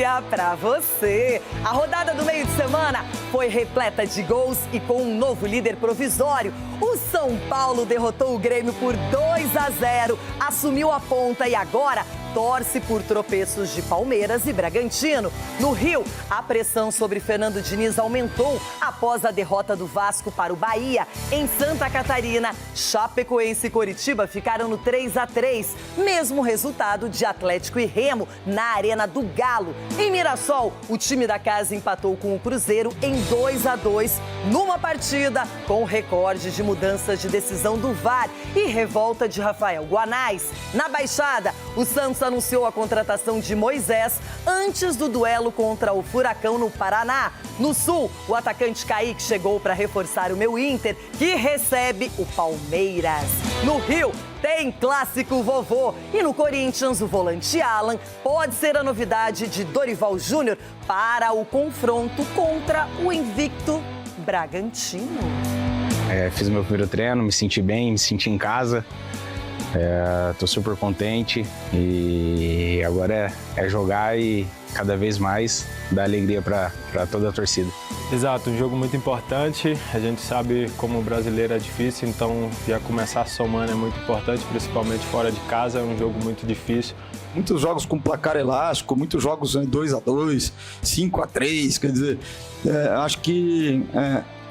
dia pra você. A rodada do meio de semana foi repleta de gols e com um novo líder provisório. O São Paulo derrotou o Grêmio por 2-0, assumiu a ponta e agora torce por tropeços de Palmeiras e Bragantino. No Rio, a pressão sobre Fernando Diniz aumentou após a derrota do Vasco para o Bahia. Em Santa Catarina, Chapecoense e Coritiba ficaram no 3-3, mesmo resultado de Atlético e Remo na Arena do Galo. Em Mirassol, o time da casa empatou com o Cruzeiro em 2-2, numa partida com recorde de mudanças de decisão do VAR e revolta de Rafael Guanais. Na Baixada, o Santos anunciou a contratação de Moisés antes do duelo contra o Furacão no Paraná. No Sul, o atacante Kaique chegou para reforçar o meu Inter, que recebe o Palmeiras. No Rio, tem clássico vovô. E no Corinthians, o volante Alan pode ser a novidade de Dorival Júnior para o confronto contra o invicto Bragantino. Fiz meu primeiro treino, me senti bem, me senti em casa. Tô super contente e agora é jogar e cada vez mais dar alegria para toda a torcida. Exato, um jogo muito importante. A gente sabe como o brasileiro é difícil, então já começar somando é muito importante, principalmente fora de casa, é um jogo muito difícil. Muitos jogos com placar elástico, muitos jogos 2-2, 5-3, quer dizer, acho que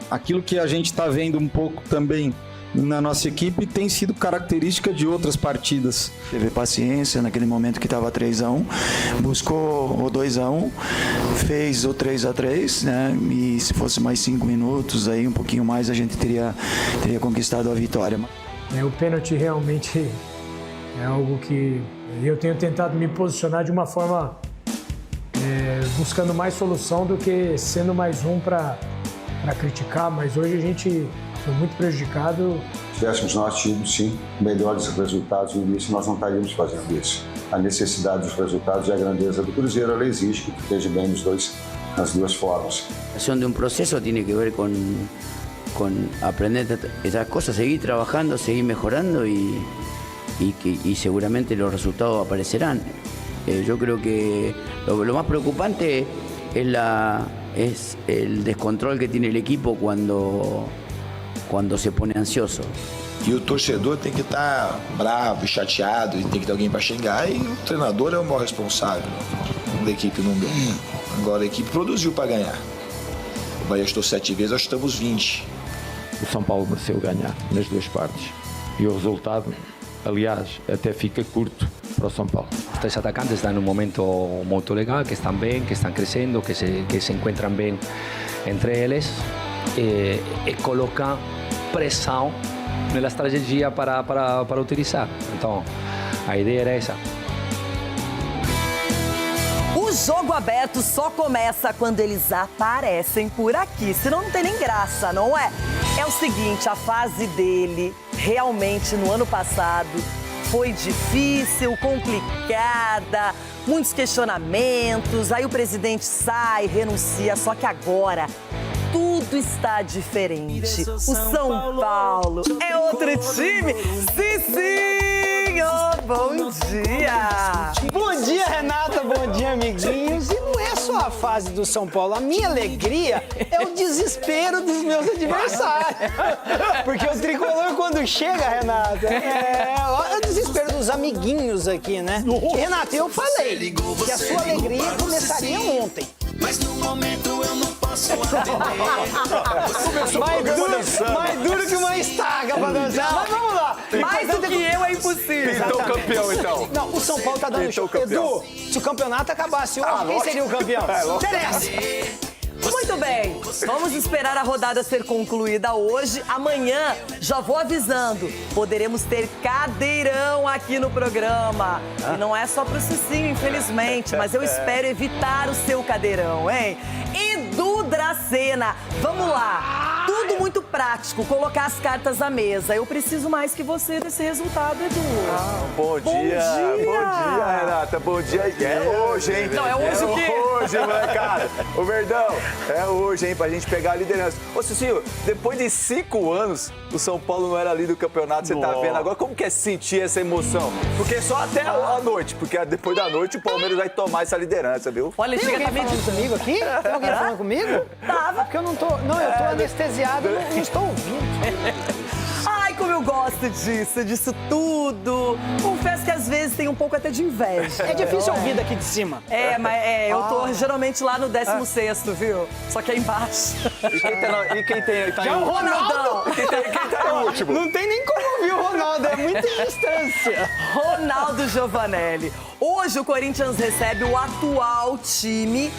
aquilo que a gente está vendo um pouco também na nossa equipe tem sido característica de outras partidas. Teve paciência naquele momento que estava 3-1, buscou o 2-1, fez o 3-3, né? E se fosse mais 5 minutos, aí um pouquinho mais, a gente teria conquistado a vitória. O pênalti realmente é algo que eu tenho tentado me posicionar de uma forma buscando mais solução do que sendo mais um para criticar, mas hoje a gente foi muito prejudicado. Se tivéssemos nós tido, sim, melhores resultados no início, nós não estaríamos fazendo isso. A necessidade dos resultados e a grandeza do Cruzeiro, ela exige que esteja bem nas duas formas. A acción de un proceso tiene que ver con aprender esas cosas, seguir trabajando, seguir mejorando y seguramente los resultados aparecerán. Yo creo que lo más preocupante es el descontrol que tiene el equipo quando se põe ansioso. E o torcedor tem que estar bravo e chateado, e tem que ter alguém para xingar, e o treinador é o maior responsável. A equipe não deu. Agora a equipe produziu para ganhar. O Bahia estou 7 vezes, nós estamos 20. O São Paulo mereceu ganhar nas duas partes. E o resultado, aliás, até fica curto para o São Paulo. Os três atacantes estão num momento muito legal, que estão bem, que estão crescendo, que se encontram bem entre eles e colocam pressão na estratégia para utilizar. Então, a ideia era essa. O jogo aberto só começa quando eles aparecem por aqui, senão não tem nem graça, não é? É o seguinte, a fase dele realmente no ano passado foi difícil, complicada, muitos questionamentos, aí o presidente sai, renuncia, só que agora tudo está diferente. O São Paulo é outro time. Cicinho, bom dia! Bom dia, Renata, bom dia, amiguinhos. E não é só a fase do São Paulo. A minha alegria é o desespero dos meus adversários. Porque o tricolor, quando chega, Renata, é o desespero dos amiguinhos aqui, né? E, Renata, eu falei que a sua alegria começaria ontem. Mas no momento eu não posso atender. Mais duro que uma estaca pra dançar. Mas vamos lá. Mais do que eu é impossível. Então campeão, então. Não, o São Paulo tá dando show. Edu, se o campeonato acabasse hoje, quem seria o campeão? Interessa. Muito bem, vamos esperar a rodada ser concluída hoje. Amanhã, já vou avisando, poderemos ter cadeirão aqui no programa. E não é só pro Cicinho, infelizmente, mas eu espero evitar o seu cadeirão, hein? Edu Dracena, vamos lá. Tudo muito prático, colocar as cartas à mesa. Eu preciso mais que você desse resultado, Edu. Bom dia, Renata. Bom dia. É hoje, hein? Não, é hoje o quê? hoje, hein, molecada? Ô, Verdão, é hoje, hein, pra gente pegar a liderança. Ô, Cicinho, depois de 5 anos, o São Paulo não era líder do campeonato, você tá vendo agora. Como que é sentir essa emoção? Porque só até a noite, porque depois da noite o Palmeiras vai tomar essa liderança, viu? Olha, chega tá falando comigo aqui? Tem alguém falando comigo? Tava. Porque eu não tô... Não, eu tô anestesiado, não estou ouvindo. Ai, como eu gosto disso tudo. Confesso que às vezes tem um pouco até de inveja. É difícil ouvir daqui de cima. Mas eu tô geralmente lá no 16º, viu? Só que é embaixo. E quem tá Já em o Ronaldão. Quem tá em último? Não tem nem como ouvir o Ronaldo, é muita distância. Ronaldo Giovanelli. Hoje o Corinthians recebe o atual time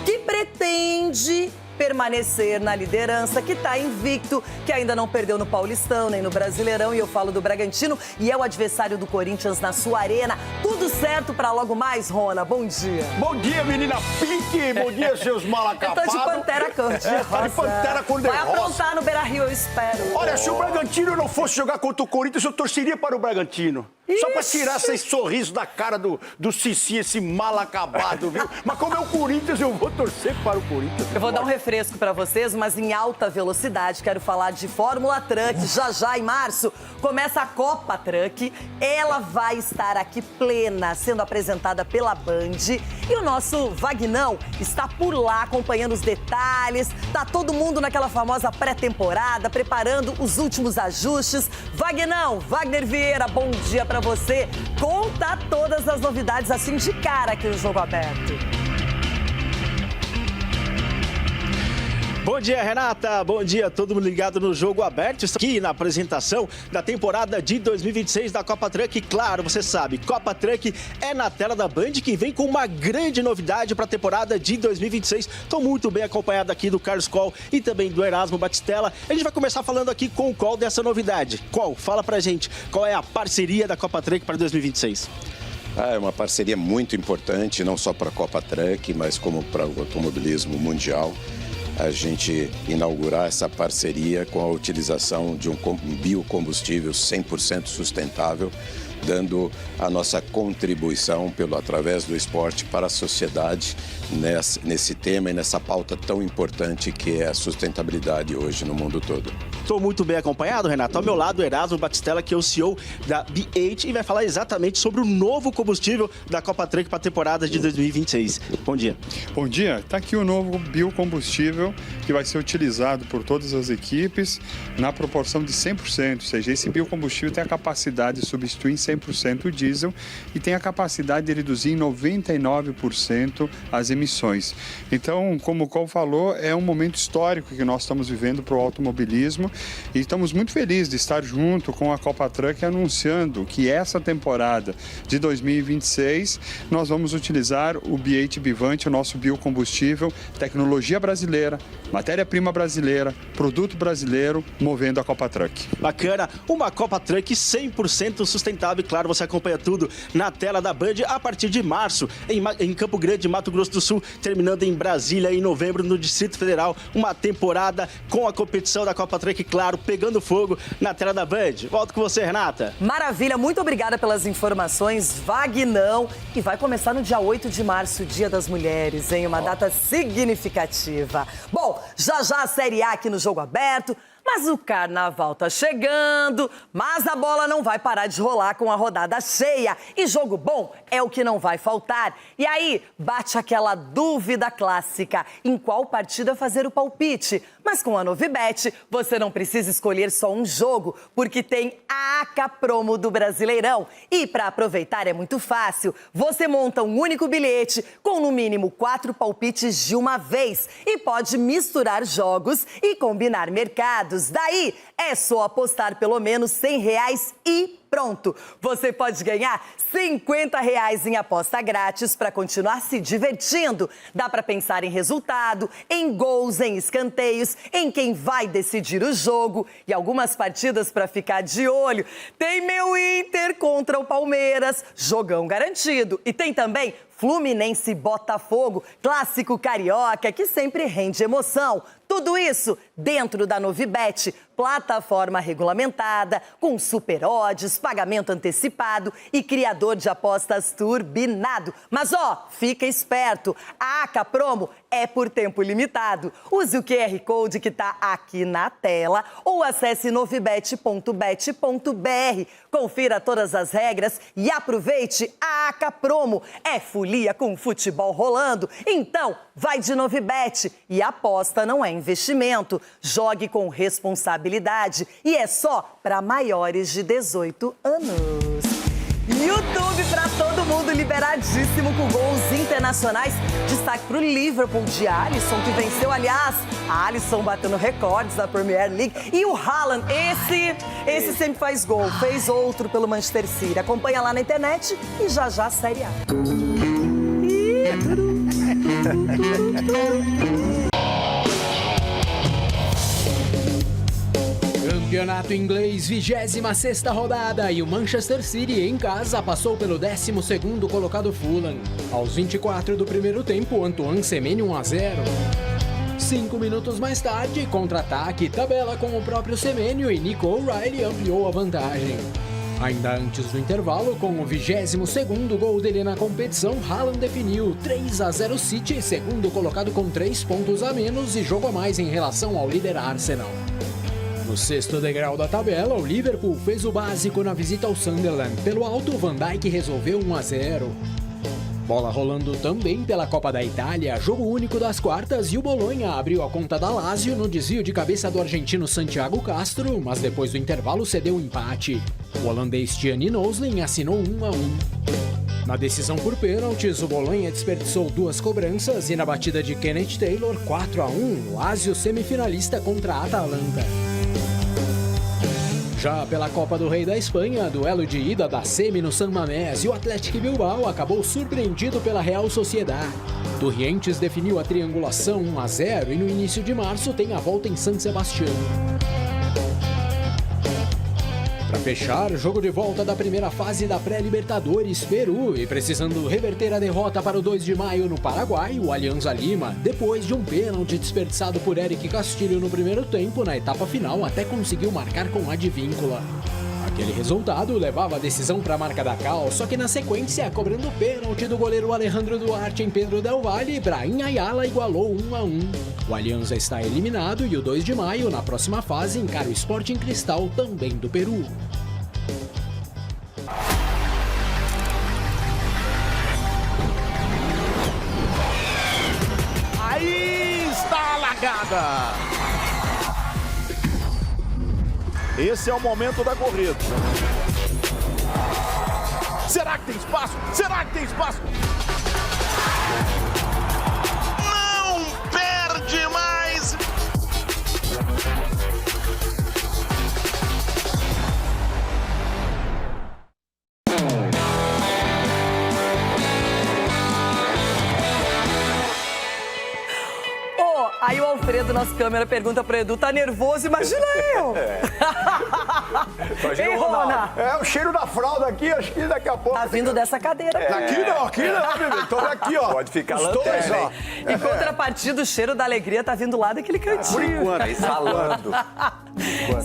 que pretende permanecer na liderança, que está invicto, que ainda não perdeu no Paulistão, nem no Brasileirão, e eu falo do Bragantino, e é o adversário do Corinthians na sua arena. Tudo certo para logo mais, Rona? Bom dia. Bom dia, menina Pique, bom dia, seus mal acabados. Eu tô de Pantera cor-de-rosa. Tá de Pantera cor-de-rosa. Vai aprontar no Beira-Rio, eu espero. Olha, se o Bragantino não fosse jogar contra o Corinthians, eu torceria para o Bragantino. Só pra tirar esse sorriso da cara do Cici, esse mal acabado, viu? Mas como é o Corinthians, eu vou torcer para o Corinthians. Eu vou dar um refresco pra vocês, mas em alta velocidade. Quero falar de Fórmula Truck. Já em março começa a Copa Truck. Ela vai estar aqui plena, sendo apresentada pela Band. E o nosso Vagnão está por lá acompanhando os detalhes. Tá todo mundo naquela famosa pré-temporada, preparando os últimos ajustes. Vagnão, Wagner Vieira, bom dia pra você. Conta todas as novidades assim de cara aqui no Jogo Aberto. Bom dia, Renata. Bom dia, todo mundo ligado no Jogo Aberto. Estamos aqui na apresentação da temporada de 2026 da Copa Truck. Claro, você sabe, Copa Truck é na tela da Band, que vem com uma grande novidade para a temporada de 2026. Estou muito bem acompanhado aqui do Carlos Coll e também do Erasmo Batistella. A gente vai começar falando aqui com o Coll dessa novidade. Coll, fala pra gente, qual é a parceria da Copa Truck para 2026? É uma parceria muito importante, não só para a Copa Truck, mas como para o automobilismo mundial. A gente inaugurar essa parceria com a utilização de um biocombustível 100% sustentável, dando a nossa contribuição através do esporte para a sociedade nesse tema e nessa pauta tão importante que é a sustentabilidade hoje no mundo todo. Estou muito bem acompanhado, Renato. Ao meu lado, Erasmo Batistella, que é o CEO da B8 e vai falar exatamente sobre o novo combustível da Copa Truck para a temporada de 2026. Bom dia. Bom dia. Está aqui o novo biocombustível que vai ser utilizado por todas as equipes na proporção de 100%. Ou seja, esse biocombustível tem a capacidade de substituir em 100% o diesel e tem a capacidade de reduzir em 99% as emissões. Então, como o Coll falou, é um momento histórico que nós estamos vivendo para o automobilismo e estamos muito felizes de estar junto com a Copa Truck anunciando que essa temporada de 2026 nós vamos utilizar o B8 Bivante, o nosso biocombustível, tecnologia brasileira, matéria-prima brasileira, produto brasileiro, movendo a Copa Truck. Bacana, uma Copa Truck 100% sustentável. Claro, você acompanha tudo na tela da Band a partir de março, em Campo Grande, Mato Grosso do Sul, terminando em Brasília em novembro no Distrito Federal. Uma temporada com a competição da Copa Truck, claro, pegando fogo na tela da Band. Volto com você, Renata. Maravilha, muito obrigada pelas informações, Vagnão. E vai começar no dia 8 de março, Dia das Mulheres, hein? Uma data significativa. Bom, já a Série A aqui no Jogo Aberto. Mas o carnaval tá chegando, mas a bola não vai parar de rolar com a rodada cheia. E jogo bom é o que não vai faltar. E aí, bate aquela dúvida clássica, em qual partida fazer o palpite? Mas com a Novibet, você não precisa escolher só um jogo, porque tem a ACA Promo do Brasileirão. E para aproveitar é muito fácil. Você monta um único bilhete com no mínimo 4 palpites de uma vez e pode misturar jogos e combinar mercados. Daí é só apostar pelo menos R$100 e pronto. Você pode ganhar R$50 em aposta grátis para continuar se divertindo. Dá para pensar em resultado, em gols, em escanteios, em quem vai decidir o jogo e algumas partidas para ficar de olho. Tem meu Inter contra o Palmeiras, jogão garantido. E tem também Fluminense e Botafogo, clássico carioca que sempre rende emoção. Tudo isso dentro da Novibet, plataforma regulamentada, com super odds, pagamento antecipado e criador de apostas turbinado. Mas fica esperto, a AK Promo é por tempo limitado. Use o QR Code que está aqui na tela ou acesse novibet.bet.br. Confira todas as regras e aproveite a AK Promo. É folia com futebol rolando. Então, vai de Novibet e aposta não é investimento. Jogue com responsabilidade e é só para maiores de 18 anos. YouTube para todo mundo, liberadíssimo com gols internacionais. Destaque para o Liverpool de Alisson, que venceu, aliás, a Alisson batendo recordes da Premier League. E o Haaland, esse sempre faz gol, fez outro pelo Manchester City. Acompanha lá na internet e já a Série A. Campeonato Inglês, 26ª rodada, e o Manchester City em casa passou pelo 12º colocado Fulham. Aos 24 do primeiro tempo, Antoine Semenyo 1-0. 5 minutos mais tarde, contra-ataque e tabela com o próprio Semenyo e Nico O'Reilly ampliou a vantagem. Ainda antes do intervalo, com o 22º gol dele na competição, Haaland definiu 3-0 City, segundo colocado com 3 pontos a menos e jogo a mais em relação ao líder Arsenal. No sexto degrau da tabela, o Liverpool fez o básico na visita ao Sunderland. Pelo alto, Van Dijk resolveu 1-0. Bola rolando também pela Copa da Itália, jogo único das quartas, e o Bologna abriu a conta da Lazio no desvio de cabeça do argentino Santiago Castro, mas depois do intervalo cedeu o empate. O holandês Gianni Noslin assinou 1-1. Na decisão por pênaltis, o Bologna desperdiçou 2 cobranças e na batida de Kenneth Taylor, 4-1, Lazio semifinalista contra a Atalanta. Já pela Copa do Rei da Espanha, duelo de ida da semi no San Mamés, e o Athletic Bilbao acabou surpreendido pela Real Sociedad. Torrientes definiu a triangulação 1-0 e no início de março tem a volta em San Sebastián. Para fechar, jogo de volta da primeira fase da pré-Libertadores, Peru, e precisando reverter a derrota para o 2 de maio no Paraguai, o Alianza Lima, depois de um pênalti desperdiçado por Eric Castilho no primeiro tempo, na etapa final até conseguiu marcar com Advíncula. Aquele resultado levava a decisão para a marca da Cal, só que na sequência, cobrando o pênalti do goleiro Alejandro Duarte em Pedro del Valle, Brahim Ayala igualou 1-1. O Alianza está eliminado e o 2 de maio, na próxima fase, encara o Sporting Cristal, também do Peru. Aí está a largada! Esse é o momento da corrida. Será que tem espaço? Será que tem espaço? Não perde mais! Aí o Alfredo, nosso câmera, pergunta pro Edu, tá nervoso? Imagina eu! Imagina Ei, o Ronaldo. Rona? É o cheiro da fralda aqui, acho que daqui a pouco... Tá vindo dessa cadeira. Aqui não, bebê. Então aqui, ó. Pode ficar os lanterna, dois, ó. Em contrapartida, o cheiro da alegria tá vindo lá daquele cantinho. Por enquanto. Exalando.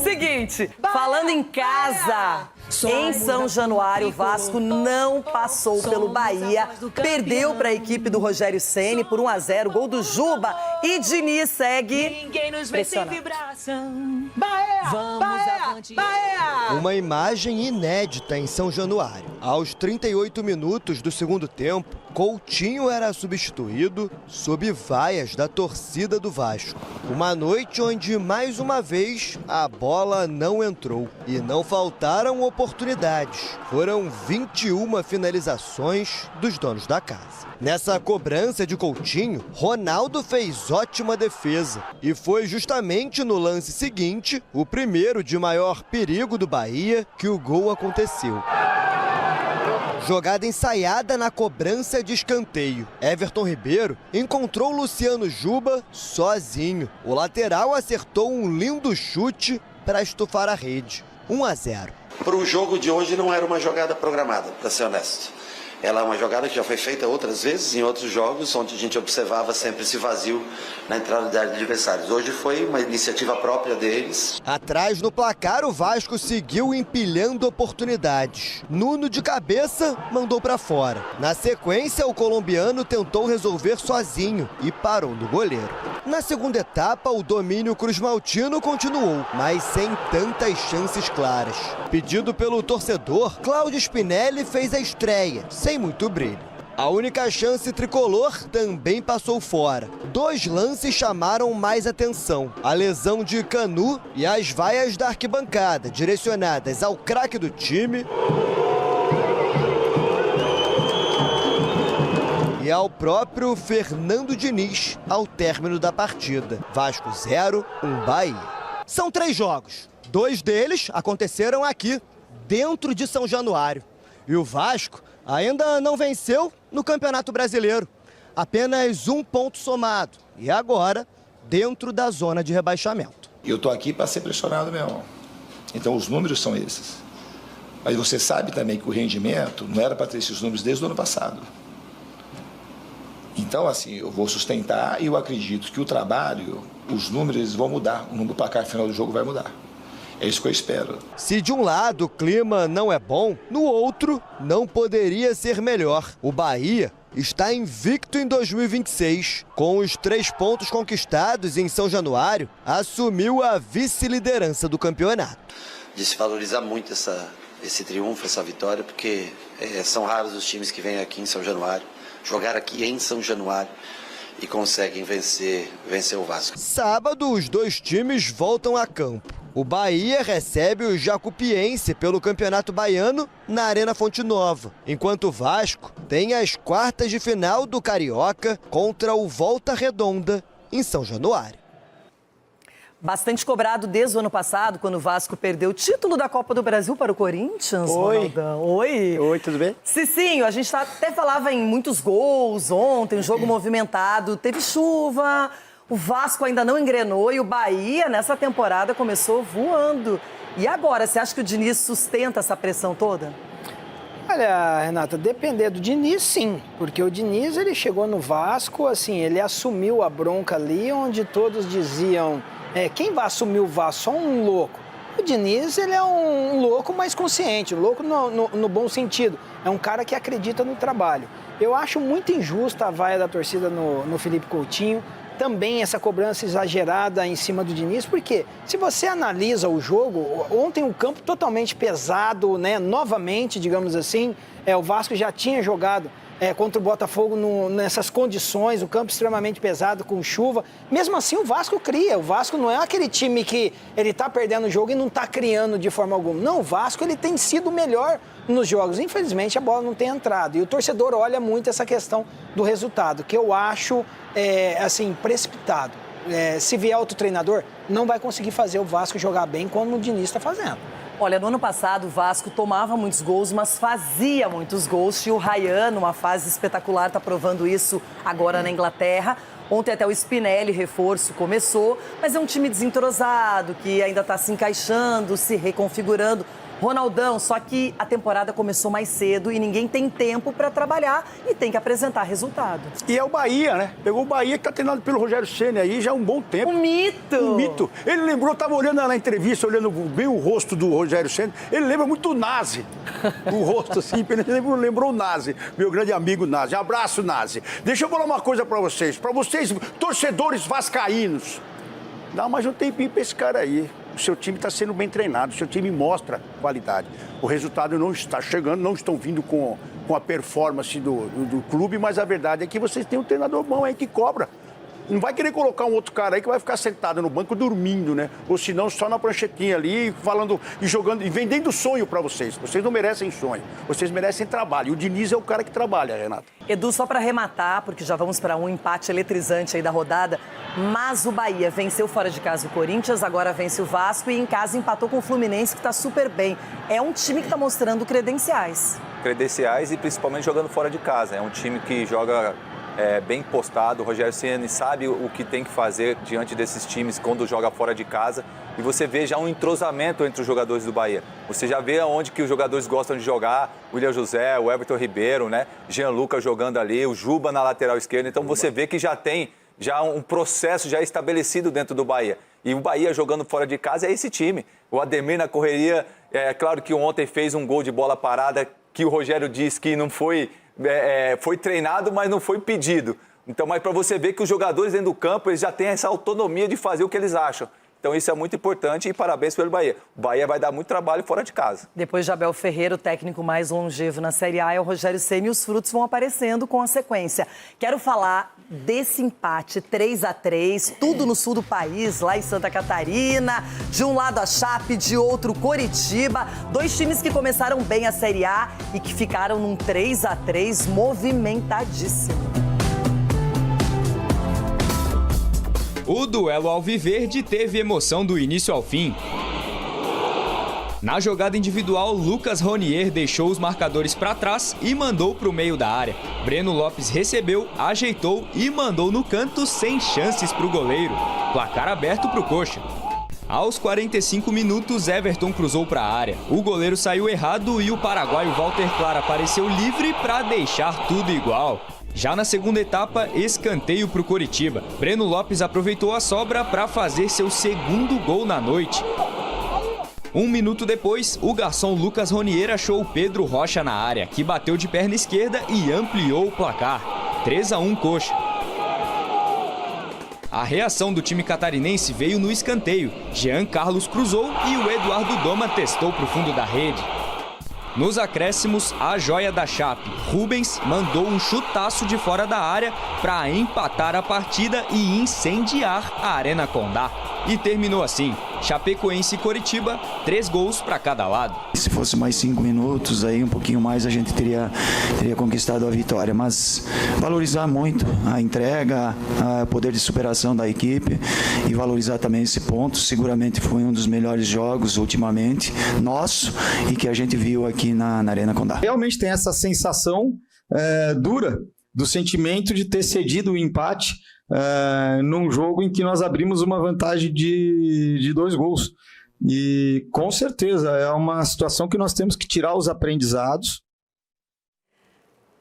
Seguinte, falando em casa, em São Januário, o Vasco não passou pelo Bahia, perdeu para a equipe do Rogério Ceni por 1-0, gol do Juba, e Diniz segue pressionado. Uma imagem inédita em São Januário. Aos 38 minutos do segundo tempo, Coutinho era substituído sob vaias da torcida do Vasco. Uma noite onde, mais uma vez, a bola não entrou. E não faltaram oportunidades. Foram 21 finalizações dos donos da casa. Nessa cobrança de Coutinho, Ronaldo fez ótima defesa. E foi justamente no lance seguinte, o primeiro de maior perigo do Bahia, que o gol aconteceu. Jogada ensaiada na cobrança de escanteio. Everton Ribeiro encontrou Luciano Juba sozinho. O lateral acertou um lindo chute para estufar a rede. 1-0. Para o jogo de hoje não era uma jogada programada, para ser honesto. Ela é uma jogada que já foi feita outras vezes em outros jogos, onde a gente observava sempre esse vazio na entrada da área de adversários. Hoje foi uma iniciativa própria deles. Atrás no placar, o Vasco seguiu empilhando oportunidades. Nuno de cabeça mandou para fora. Na sequência, o colombiano tentou resolver sozinho e parou no goleiro. Na segunda etapa, o domínio cruzmaltino continuou, mas sem tantas chances claras. Pedido pelo torcedor, Cláudio Spinelli fez a estreia, sem muito brilho. A única chance tricolor também passou fora. 2 lances chamaram mais atenção: a lesão de Canu e as vaias da arquibancada, direcionadas ao craque do time e ao próprio Fernando Diniz ao término da partida. Vasco 0, Bahia. São 3 jogos. 2 deles aconteceram aqui, dentro de São Januário. E o Vasco ainda não venceu no Campeonato Brasileiro. Apenas 1 ponto somado. E agora, dentro da zona de rebaixamento. Eu estou aqui para ser pressionado mesmo. Então os números são esses. Mas você sabe também que o rendimento não era para ter esses números desde o ano passado. Então, assim, eu vou sustentar e eu acredito que o trabalho, os números vão mudar. O número do placar final do jogo vai mudar. É isso que eu espero. Se de um lado o clima não é bom, no outro não poderia ser melhor. O Bahia está invicto em 2026. Com os 3 pontos conquistados em São Januário, assumiu a vice-liderança do campeonato. De se valorizar muito esse triunfo, essa vitória, porque são raros os times que vêm aqui em São Januário, jogar aqui em São Januário e conseguem vencer o Vasco. Sábado, os 2 times voltam a campo. O Bahia recebe o Jacupiense pelo Campeonato Baiano na Arena Fonte Nova, enquanto o Vasco tem as quartas de final do Carioca contra o Volta Redonda em São Januário. Bastante cobrado desde o ano passado, quando o Vasco perdeu o título da Copa do Brasil para o Corinthians. Oi. Ronaldão. Oi. Oi, tudo bem? Cicinho, a gente até falava em muitos gols ontem, um jogo movimentado, teve chuva, o Vasco ainda não engrenou e o Bahia, nessa temporada, começou voando. E agora, você acha que o Diniz sustenta essa pressão toda? Olha, Renata, depender do Diniz, sim. Porque o Diniz, ele chegou no Vasco, assim, ele assumiu a bronca ali, onde todos diziam... quem vai assumir o Vasco? Só um louco. O Diniz, ele é um louco mais consciente, louco no bom sentido. É um cara que acredita no trabalho. Eu acho muito injusta a vaia da torcida no Felipe Coutinho. Também essa cobrança exagerada em cima do Diniz, porque se você analisa o jogo, ontem o campo totalmente pesado, né? Novamente, digamos assim, o Vasco já tinha jogado contra o Botafogo nessas condições, o campo extremamente pesado, com chuva. Mesmo assim, o Vasco cria. O Vasco não é aquele time que ele está perdendo o jogo e não está criando de forma alguma. Não, o Vasco ele tem sido melhor nos jogos. Infelizmente, a bola não tem entrado. E o torcedor olha muito essa questão do resultado, que eu acho, assim, precipitado. Se vier outro treinador, não vai conseguir fazer o Vasco jogar bem como o Diniz está fazendo. Olha, no ano passado o Vasco tomava muitos gols, mas fazia muitos gols. Tinha o Ryan, numa fase espetacular, está provando isso agora na Inglaterra. Ontem até o Spinelli, reforço, começou, mas é um time desentrosado, que ainda está se encaixando, se reconfigurando. Ronaldão, só que a temporada começou mais cedo e ninguém tem tempo para trabalhar e tem que apresentar resultado. E é o Bahia, né? Pegou o Bahia que tá treinado pelo Rogério Ceni aí já há um bom tempo. Um mito! Um mito. Ele lembrou, tava olhando na entrevista, olhando bem o rosto do Rogério Ceni, ele lembra muito o Nazi. O rosto assim, ele lembrou o Nazi, meu grande amigo Nazi. Abraço, Nazi. Deixa eu falar uma coisa para vocês, torcedores vascaínos. Dá mais um tempinho pra esse cara aí. O seu time está sendo bem treinado, o seu time mostra qualidade. O resultado não está chegando, não estão vindo com a performance do clube, mas a verdade é que vocês têm um treinador bom aí que cobra. Não vai querer colocar um outro cara aí que vai ficar sentado no banco dormindo, né? Ou se não, só na pranchetinha ali, falando e jogando e vendendo sonho para vocês. Vocês não merecem sonho, vocês merecem trabalho. E o Diniz é o cara que trabalha, Renata. Edu, só para arrematar, porque já vamos para um empate eletrizante aí da rodada, mas o Bahia venceu fora de casa o Corinthians, agora vence o Vasco e em casa empatou com o Fluminense, que está super bem. É um time que está mostrando credenciais. Credenciais e principalmente jogando fora de casa. É um time que joga bem postado. O Rogério Ceni sabe o que tem que fazer diante desses times quando joga fora de casa. E você vê já um entrosamento entre os jogadores do Bahia. Você já vê aonde que os jogadores gostam de jogar. O William José, o Everton Ribeiro, né? Jean Lucas jogando ali, o Juba na lateral esquerda. Então você vê que já tem um processo já estabelecido dentro do Bahia. E o Bahia jogando fora de casa é esse time. O Ademir na correria, claro que ontem fez um gol de bola parada que o Rogério disse que não foi, foi treinado, mas não foi pedido. Então, mas para você ver que os jogadores dentro do campo, eles já têm essa autonomia de fazer o que eles acham. Então isso é muito importante e parabéns pelo Bahia. O Bahia vai dar muito trabalho fora de casa. Depois de Abel Ferreira, o técnico mais longevo na Série A é o Rogério Ceni, e os frutos vão aparecendo com a sequência. Quero falar desse empate 3-3, tudo no sul do país, lá em Santa Catarina. De um lado a Chape, de outro Coritiba. 2 times que começaram bem a Série A e que ficaram num 3-3 movimentadíssimo. O duelo alviverde teve emoção do início ao fim. Na jogada individual, Lucas Ronier deixou os marcadores para trás e mandou para o meio da área. Breno Lopes recebeu, ajeitou e mandou no canto sem chances para o goleiro. Placar aberto para o Coxa. Aos 45 minutos, Everton cruzou para a área. O goleiro saiu errado e o paraguaio Walter Clara apareceu livre para deixar tudo igual. Já na segunda etapa, escanteio para o Coritiba. Breno Lopes aproveitou a sobra para fazer seu segundo gol na noite. 1 minuto depois, o garçom Lucas Ronier achou o Pedro Rocha na área, que bateu de perna esquerda e ampliou o placar. 3-1 Coxa. A reação do time catarinense veio no escanteio. Jean Carlos cruzou e o Eduardo Doma testou para o fundo da rede. Nos acréscimos, a joia da Chape, Rubens, mandou um chutaço de fora da área para empatar a partida e incendiar a Arena Condá. E terminou assim, Chapecoense e Coritiba, 3 gols para cada lado. Se fosse mais 5 minutos, aí um pouquinho mais a gente teria conquistado a vitória. Mas valorizar muito a entrega, o poder de superação da equipe e valorizar também esse ponto. Seguramente foi um dos melhores jogos ultimamente, nosso, e que a gente viu aqui na Arena Condá. Realmente tem essa sensação dura do sentimento de ter cedido o empate num jogo em que nós abrimos uma vantagem de 2 gols. E com certeza é uma situação que nós temos que tirar os aprendizados.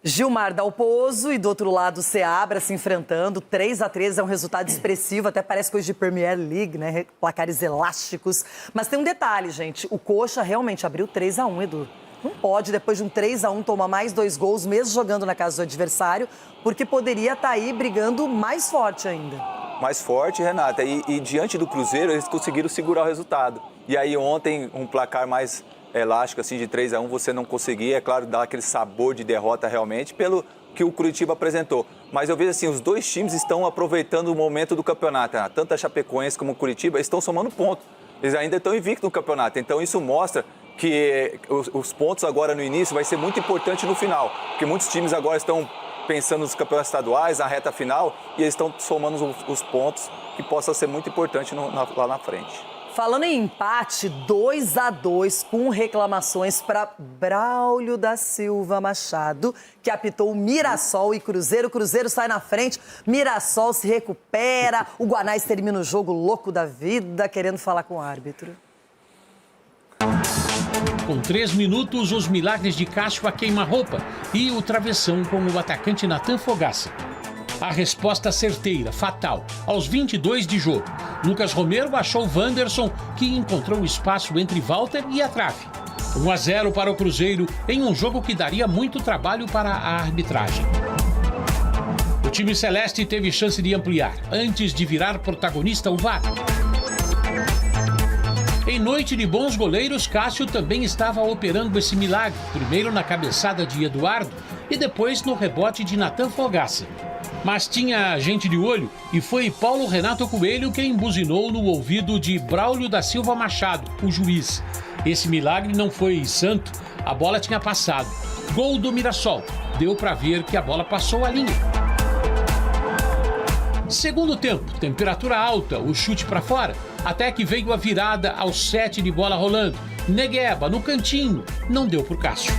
Gilmar Dalpozo e do outro lado o Seabra se enfrentando. 3-3 é um resultado expressivo, até parece coisa de Premier League, né? Placares elásticos. Mas tem um detalhe, gente. O Coxa realmente abriu 3-1, Edu. Não pode, depois de um 3-1, tomar mais 2 gols, mesmo jogando na casa do adversário, porque poderia estar aí brigando mais forte ainda. Mais forte, Renata. E diante do Cruzeiro, eles conseguiram segurar o resultado. E aí ontem, um placar mais elástico, assim, de 3-1, você não conseguia, é claro, dar aquele sabor de derrota realmente, pelo que o Curitiba apresentou. Mas eu vejo assim, os 2 times estão aproveitando o momento do campeonato. Tanto a Chapecoense como o Curitiba estão somando pontos. Eles ainda estão invictos no campeonato. Então isso mostra que os pontos agora no início vai ser muito importante no final, porque muitos times agora estão pensando nos campeonatos estaduais, na reta final, e eles estão somando os pontos, que possa ser muito importante lá na frente. Falando em empate, 2-2 com reclamações para Braulio da Silva Machado, que apitou o Mirassol e Cruzeiro. O Cruzeiro sai na frente, Mirassol se recupera, o Guanais termina o jogo louco da vida, querendo falar com o árbitro. Com 3 minutos, os milagres de Cássio a queima-roupa e o travessão com o atacante Natan Fogaça. A resposta certeira, fatal, aos 22 de jogo. Lucas Romero achou Wanderson, que encontrou espaço entre Walter e a trave. 1-0 para o Cruzeiro, em um jogo que daria muito trabalho para a arbitragem. O time celeste teve chance de ampliar, antes de virar protagonista o VAR. Em noite de bons goleiros, Cássio também estava operando esse milagre, primeiro na cabeçada de Eduardo e depois no rebote de Natan Fogaça. Mas tinha gente de olho e foi Paulo Renato Coelho quem buzinou no ouvido de Braulio da Silva Machado, o juiz. Esse milagre não foi santo, a bola tinha passado. Gol do Mirassol, deu para ver que a bola passou a linha. Segundo tempo, temperatura alta, o chute para fora, até que veio a virada aos 7 de bola rolando. Negueba, no cantinho, não deu por Cássio.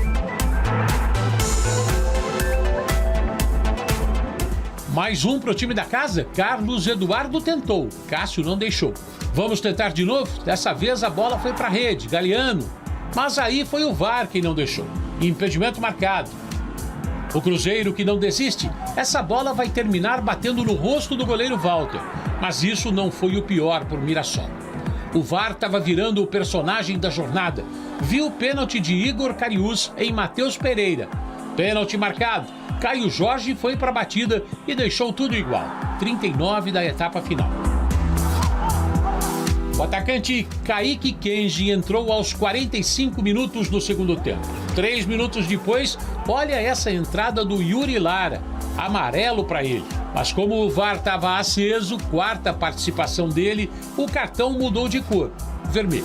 Mais um para o time da casa. Carlos Eduardo tentou, Cássio não deixou. Vamos tentar de novo? Dessa vez a bola foi para a rede, Galeano. Mas aí foi o VAR quem não deixou. Impedimento marcado. O Cruzeiro que não desiste. Essa bola vai terminar batendo no rosto do goleiro Walter. Mas isso não foi o pior por Mirassol. O VAR estava virando o personagem da jornada. Viu o pênalti de Igor Cariús em Matheus Pereira. Pênalti marcado. Caio Jorge foi para a batida e deixou tudo igual. 39 da etapa final. O atacante Kaique Kenji entrou aos 45 minutos do segundo tempo. 3 minutos depois, olha essa entrada do Yuri Lara. Amarelo para ele. Mas como o VAR estava aceso, quarta participação dele, o cartão mudou de cor. Vermelho.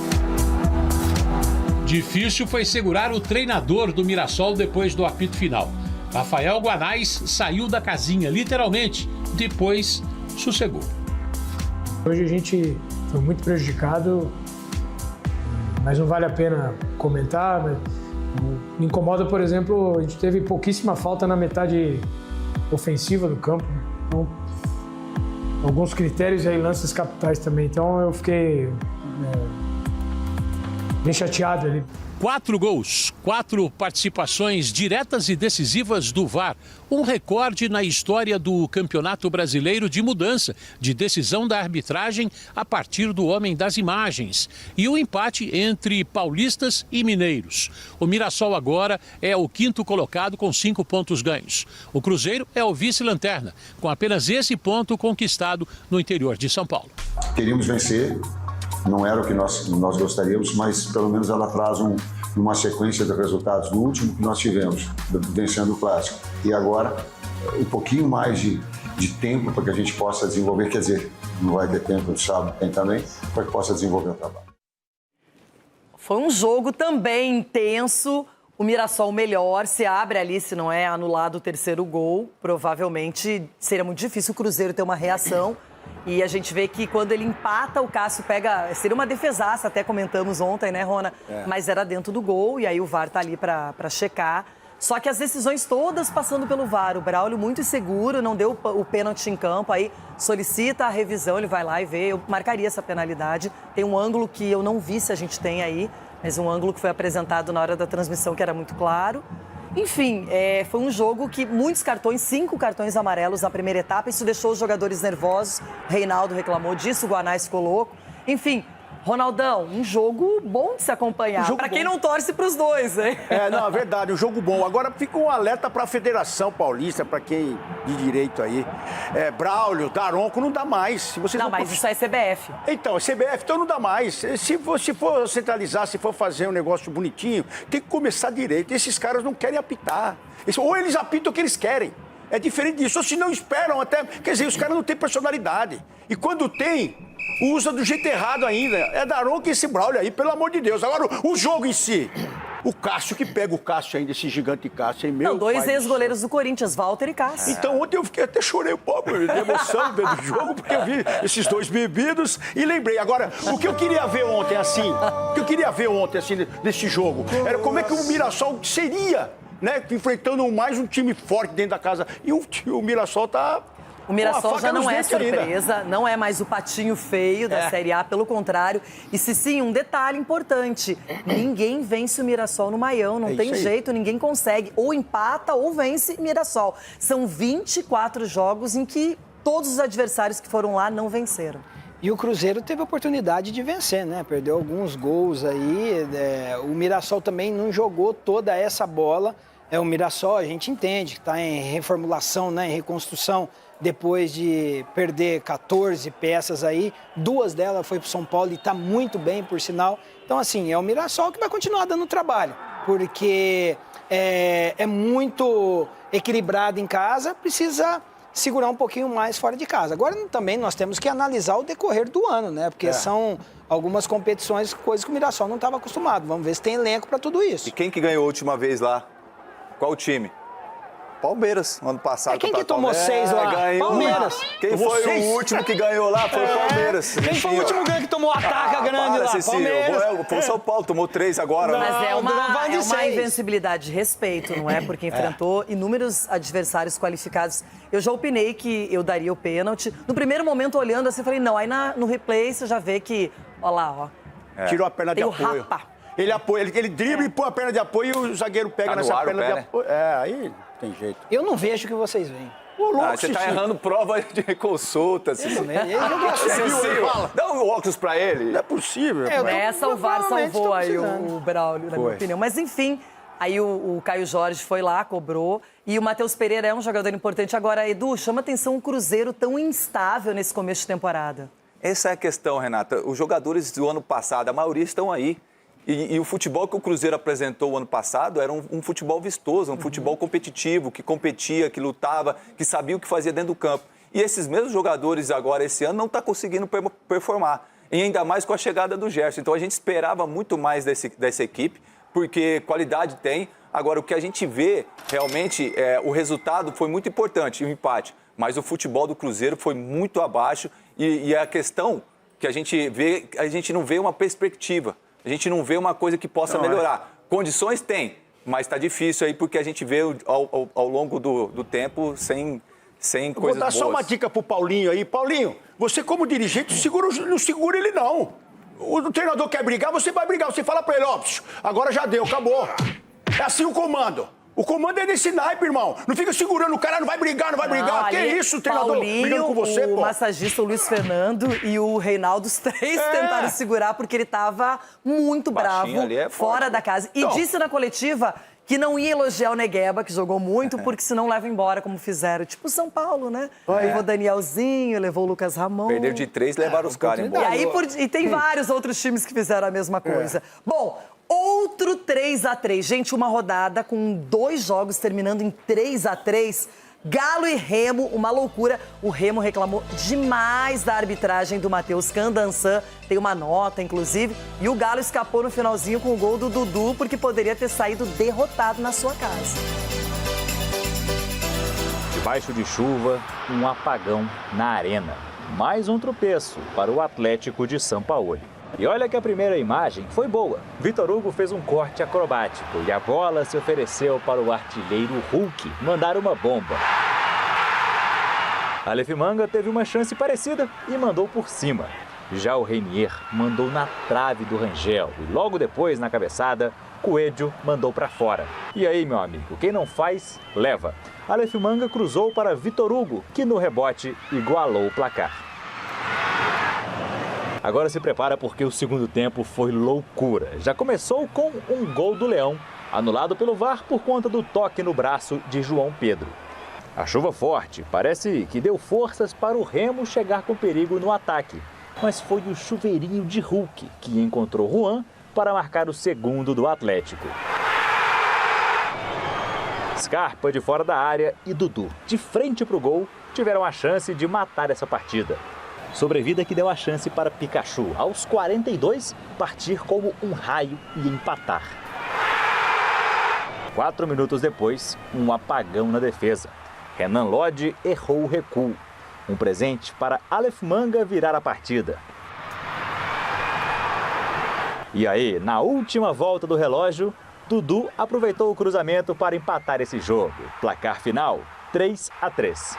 Difícil foi segurar o treinador do Mirassol depois do apito final. Rafael Guanais saiu da casinha, literalmente. Depois, sossegou. Hoje a gente foi muito prejudicado, mas não vale a pena comentar. Me incomoda, por exemplo, a gente teve pouquíssima falta na metade ofensiva do campo. Então, alguns critérios e aí lances capitais também. Então eu fiquei bem chateado ali. 4 gols, 4 participações diretas e decisivas do VAR. Um recorde na história do Campeonato Brasileiro de mudança de decisão da arbitragem a partir do homem das imagens. E o empate entre paulistas e mineiros. O Mirassol agora é o 5º colocado com 5 pontos ganhos. O Cruzeiro é o vice-lanterna, com apenas esse ponto conquistado no interior de São Paulo. Queríamos vencer. Não era o que nós gostaríamos, mas pelo menos ela traz uma sequência de resultados do último que nós tivemos, vencendo o Clássico. E agora, um pouquinho mais de tempo para que a gente possa desenvolver, quer dizer, não vai ter tempo de sábado, tem também, para que possa desenvolver o trabalho. Foi um jogo também intenso. O Mirassol melhor, se abre ali, se não é anulado o terceiro gol. Provavelmente seria muito difícil o Cruzeiro ter uma reação. E a gente vê que quando ele empata, o Cássio pega... Seria uma defesaça, até comentamos ontem, né, Rona? Mas era dentro do gol, e aí o VAR tá ali para checar. Só que as decisões todas passando pelo VAR. O Braulio muito inseguro, não deu o pênalti em campo, aí solicita a revisão, ele vai lá e vê. Eu marcaria essa penalidade. Tem um ângulo que eu não vi se a gente tem aí, mas um ângulo que foi apresentado na hora da transmissão que era muito claro. Enfim, foi um jogo que muitos cartões, 5 cartões amarelos na primeira etapa. Isso deixou os jogadores nervosos. Reinaldo reclamou disso, o Guanais ficou louco. Enfim, Ronaldão, um jogo bom de se acompanhar. Para quem não torce para os dois, hein? Não, é verdade, um jogo bom. Agora fica um alerta para a Federação Paulista, para quem de direito aí. Braulio, Daronco, não dá mais. Se vocês não, mas isso é CBF. Então, é CBF, então não dá mais. Se for centralizar, se for fazer um negócio bonitinho, tem que começar direito. Esses caras não querem apitar. Ou eles apitam o que eles querem. É diferente disso. Ou se não esperam até... Quer dizer, os caras não têm personalidade. E quando tem... usa do jeito errado ainda. É Daronco e esse Braulio aí, pelo amor de Deus. Agora, o jogo em si. O Cássio, que pega o Cássio ainda, esse gigante Cássio, hein? Meu dois ex-goleiros do Corinthians, Walter e Cássio. Então, ontem eu até chorei um pouco de emoção dentro do jogo, porque eu vi esses dois bebidos e lembrei. Agora, o que eu queria ver ontem, nesse jogo, era como é que o Mirassol seria, né? Enfrentando mais um time forte dentro da casa. E o Mirassol tá... O Mirassol já não é surpresa, não é mais o patinho feio da Série A, pelo contrário. E sim, um detalhe importante, ninguém vence o Mirassol no Maião, não tem jeito, ninguém consegue. Ou empata ou vence Mirassol. São 24 jogos em que todos os adversários que foram lá não venceram. E o Cruzeiro teve a oportunidade de vencer, né? Perdeu alguns gols aí, o Mirassol também não jogou toda essa bola. O Mirassol, a gente entende que está em reformulação, né? Em reconstrução. Depois de perder 14 peças aí, 2 delas foi para o São Paulo e está muito bem, por sinal. Então, assim, é o Mirassol que vai continuar dando trabalho, porque é muito equilibrado em casa, precisa segurar um pouquinho mais fora de casa. Agora, também nós temos que analisar o decorrer do ano, né? Porque são algumas competições, coisas que o Mirassol não estava acostumado. Vamos ver se tem elenco para tudo isso. E quem que ganhou a última vez lá? Qual o time? Palmeiras, ano passado. Quem que tomou 6 lá? Ganhou. Palmeiras. Quem Tomou foi 6? o último que ganhou lá? Foi o Palmeiras. Quem foi o último que tomou ataque grande lá? Palmeiras. Foi o São Paulo, tomou 3 agora. Mas é uma seis. invencibilidade de respeito, não é? Porque enfrentou inúmeros adversários qualificados. Eu já opinei que eu daria o pênalti. No primeiro momento, olhando assim, falei, não. Aí no replay, você já vê que, ó lá, ó. Tirou a perna de apoio. Ele apoia, ele dribla e põe a perna de apoio e o zagueiro pega nessa perna de apoio. Aí tem jeito. Eu não vejo o que vocês veem. Você tá errando prova de consulta. Dá um óculos pra ele. Não é possível. Essa o VAR salvou aí o Braulio, na minha opinião. Mas enfim, aí o Caio Jorge foi lá, cobrou. E o Matheus Pereira é um jogador importante. Agora, Edu, chama atenção um Cruzeiro tão instável nesse começo de temporada. Essa é a questão, Renata. Os jogadores do ano passado, a maioria estão aí. E o futebol que o Cruzeiro apresentou o ano passado era um futebol vistoso, um futebol competitivo, que competia, que lutava, que sabia o que fazia dentro do campo. E esses mesmos jogadores agora, esse ano, não estão conseguindo performar. E ainda mais com a chegada do Gerson. Então a gente esperava muito mais dessa equipe, porque qualidade tem. Agora, o que a gente vê, realmente, o resultado foi muito importante, o empate. Mas o futebol do Cruzeiro foi muito abaixo. E a questão que a gente vê, a gente não vê uma perspectiva. A gente não vê uma coisa que possa melhorar. Condições tem, mas está difícil aí porque a gente vê ao longo do tempo sem coisas boas. Vou dar só uma dica pro Paulinho aí. Paulinho, você como dirigente não segura ele não. O treinador quer brigar, você vai brigar. Você fala para ele, ó, agora já deu, acabou. É assim o comando. O comando é desse naipe, irmão. Não fica segurando o cara, não vai brigar, não vai brigar. Que isso, treinador? Paulinho, brigando com você, o pô. massagista, o Luiz Fernando e o Reinaldo, os três tentaram segurar porque ele estava muito bravo, fora da casa. E disse na coletiva que não ia elogiar o Negueba, que jogou muito, porque senão leva embora, como fizeram. Tipo o São Paulo, né? Levou o Danielzinho, levou o Lucas Ramon. Perderam de 3, levaram os caras embora. E tem vários outros times que fizeram a mesma coisa. Bom, outro 3-3. Gente, uma rodada com 2 jogos terminando em 3-3. Galo e Remo, uma loucura. O Remo reclamou demais da arbitragem do Matheus Candançan. Tem uma nota, inclusive. E o Galo escapou no finalzinho com o gol do Dudu, porque poderia ter saído derrotado na sua casa. Debaixo de chuva, um apagão na arena. Mais um tropeço para o Atlético de São Paulo. E olha que a primeira imagem foi boa. Vitor Hugo fez um corte acrobático e a bola se ofereceu para o artilheiro Hulk mandar uma bomba. Aleph Manga teve uma chance parecida e mandou por cima. Já o Reinier mandou na trave do Rangel e logo depois, na cabeçada, Coelho mandou para fora. E aí, meu amigo, quem não faz, leva. Aleph Manga cruzou para Vitor Hugo, que no rebote igualou o placar. Agora se prepara porque o segundo tempo foi loucura. Já começou com um gol do Leão, anulado pelo VAR por conta do toque no braço de João Pedro. A chuva forte parece que deu forças para o Remo chegar com perigo no ataque. Mas foi o chuveirinho de Hulk que encontrou Juan para marcar o segundo do Atlético. Scarpa de fora da área e Dudu, de frente para o gol, tiveram a chance de matar essa partida. Sobrevida que deu a chance para Pikachu, aos 42, partir como um raio e empatar. 4 minutos depois, um apagão na defesa. Renan Lodge errou o recuo. Um presente para Aleph Manga virar a partida. E aí, na última volta do relógio, Dudu aproveitou o cruzamento para empatar esse jogo. Placar final, 3-3.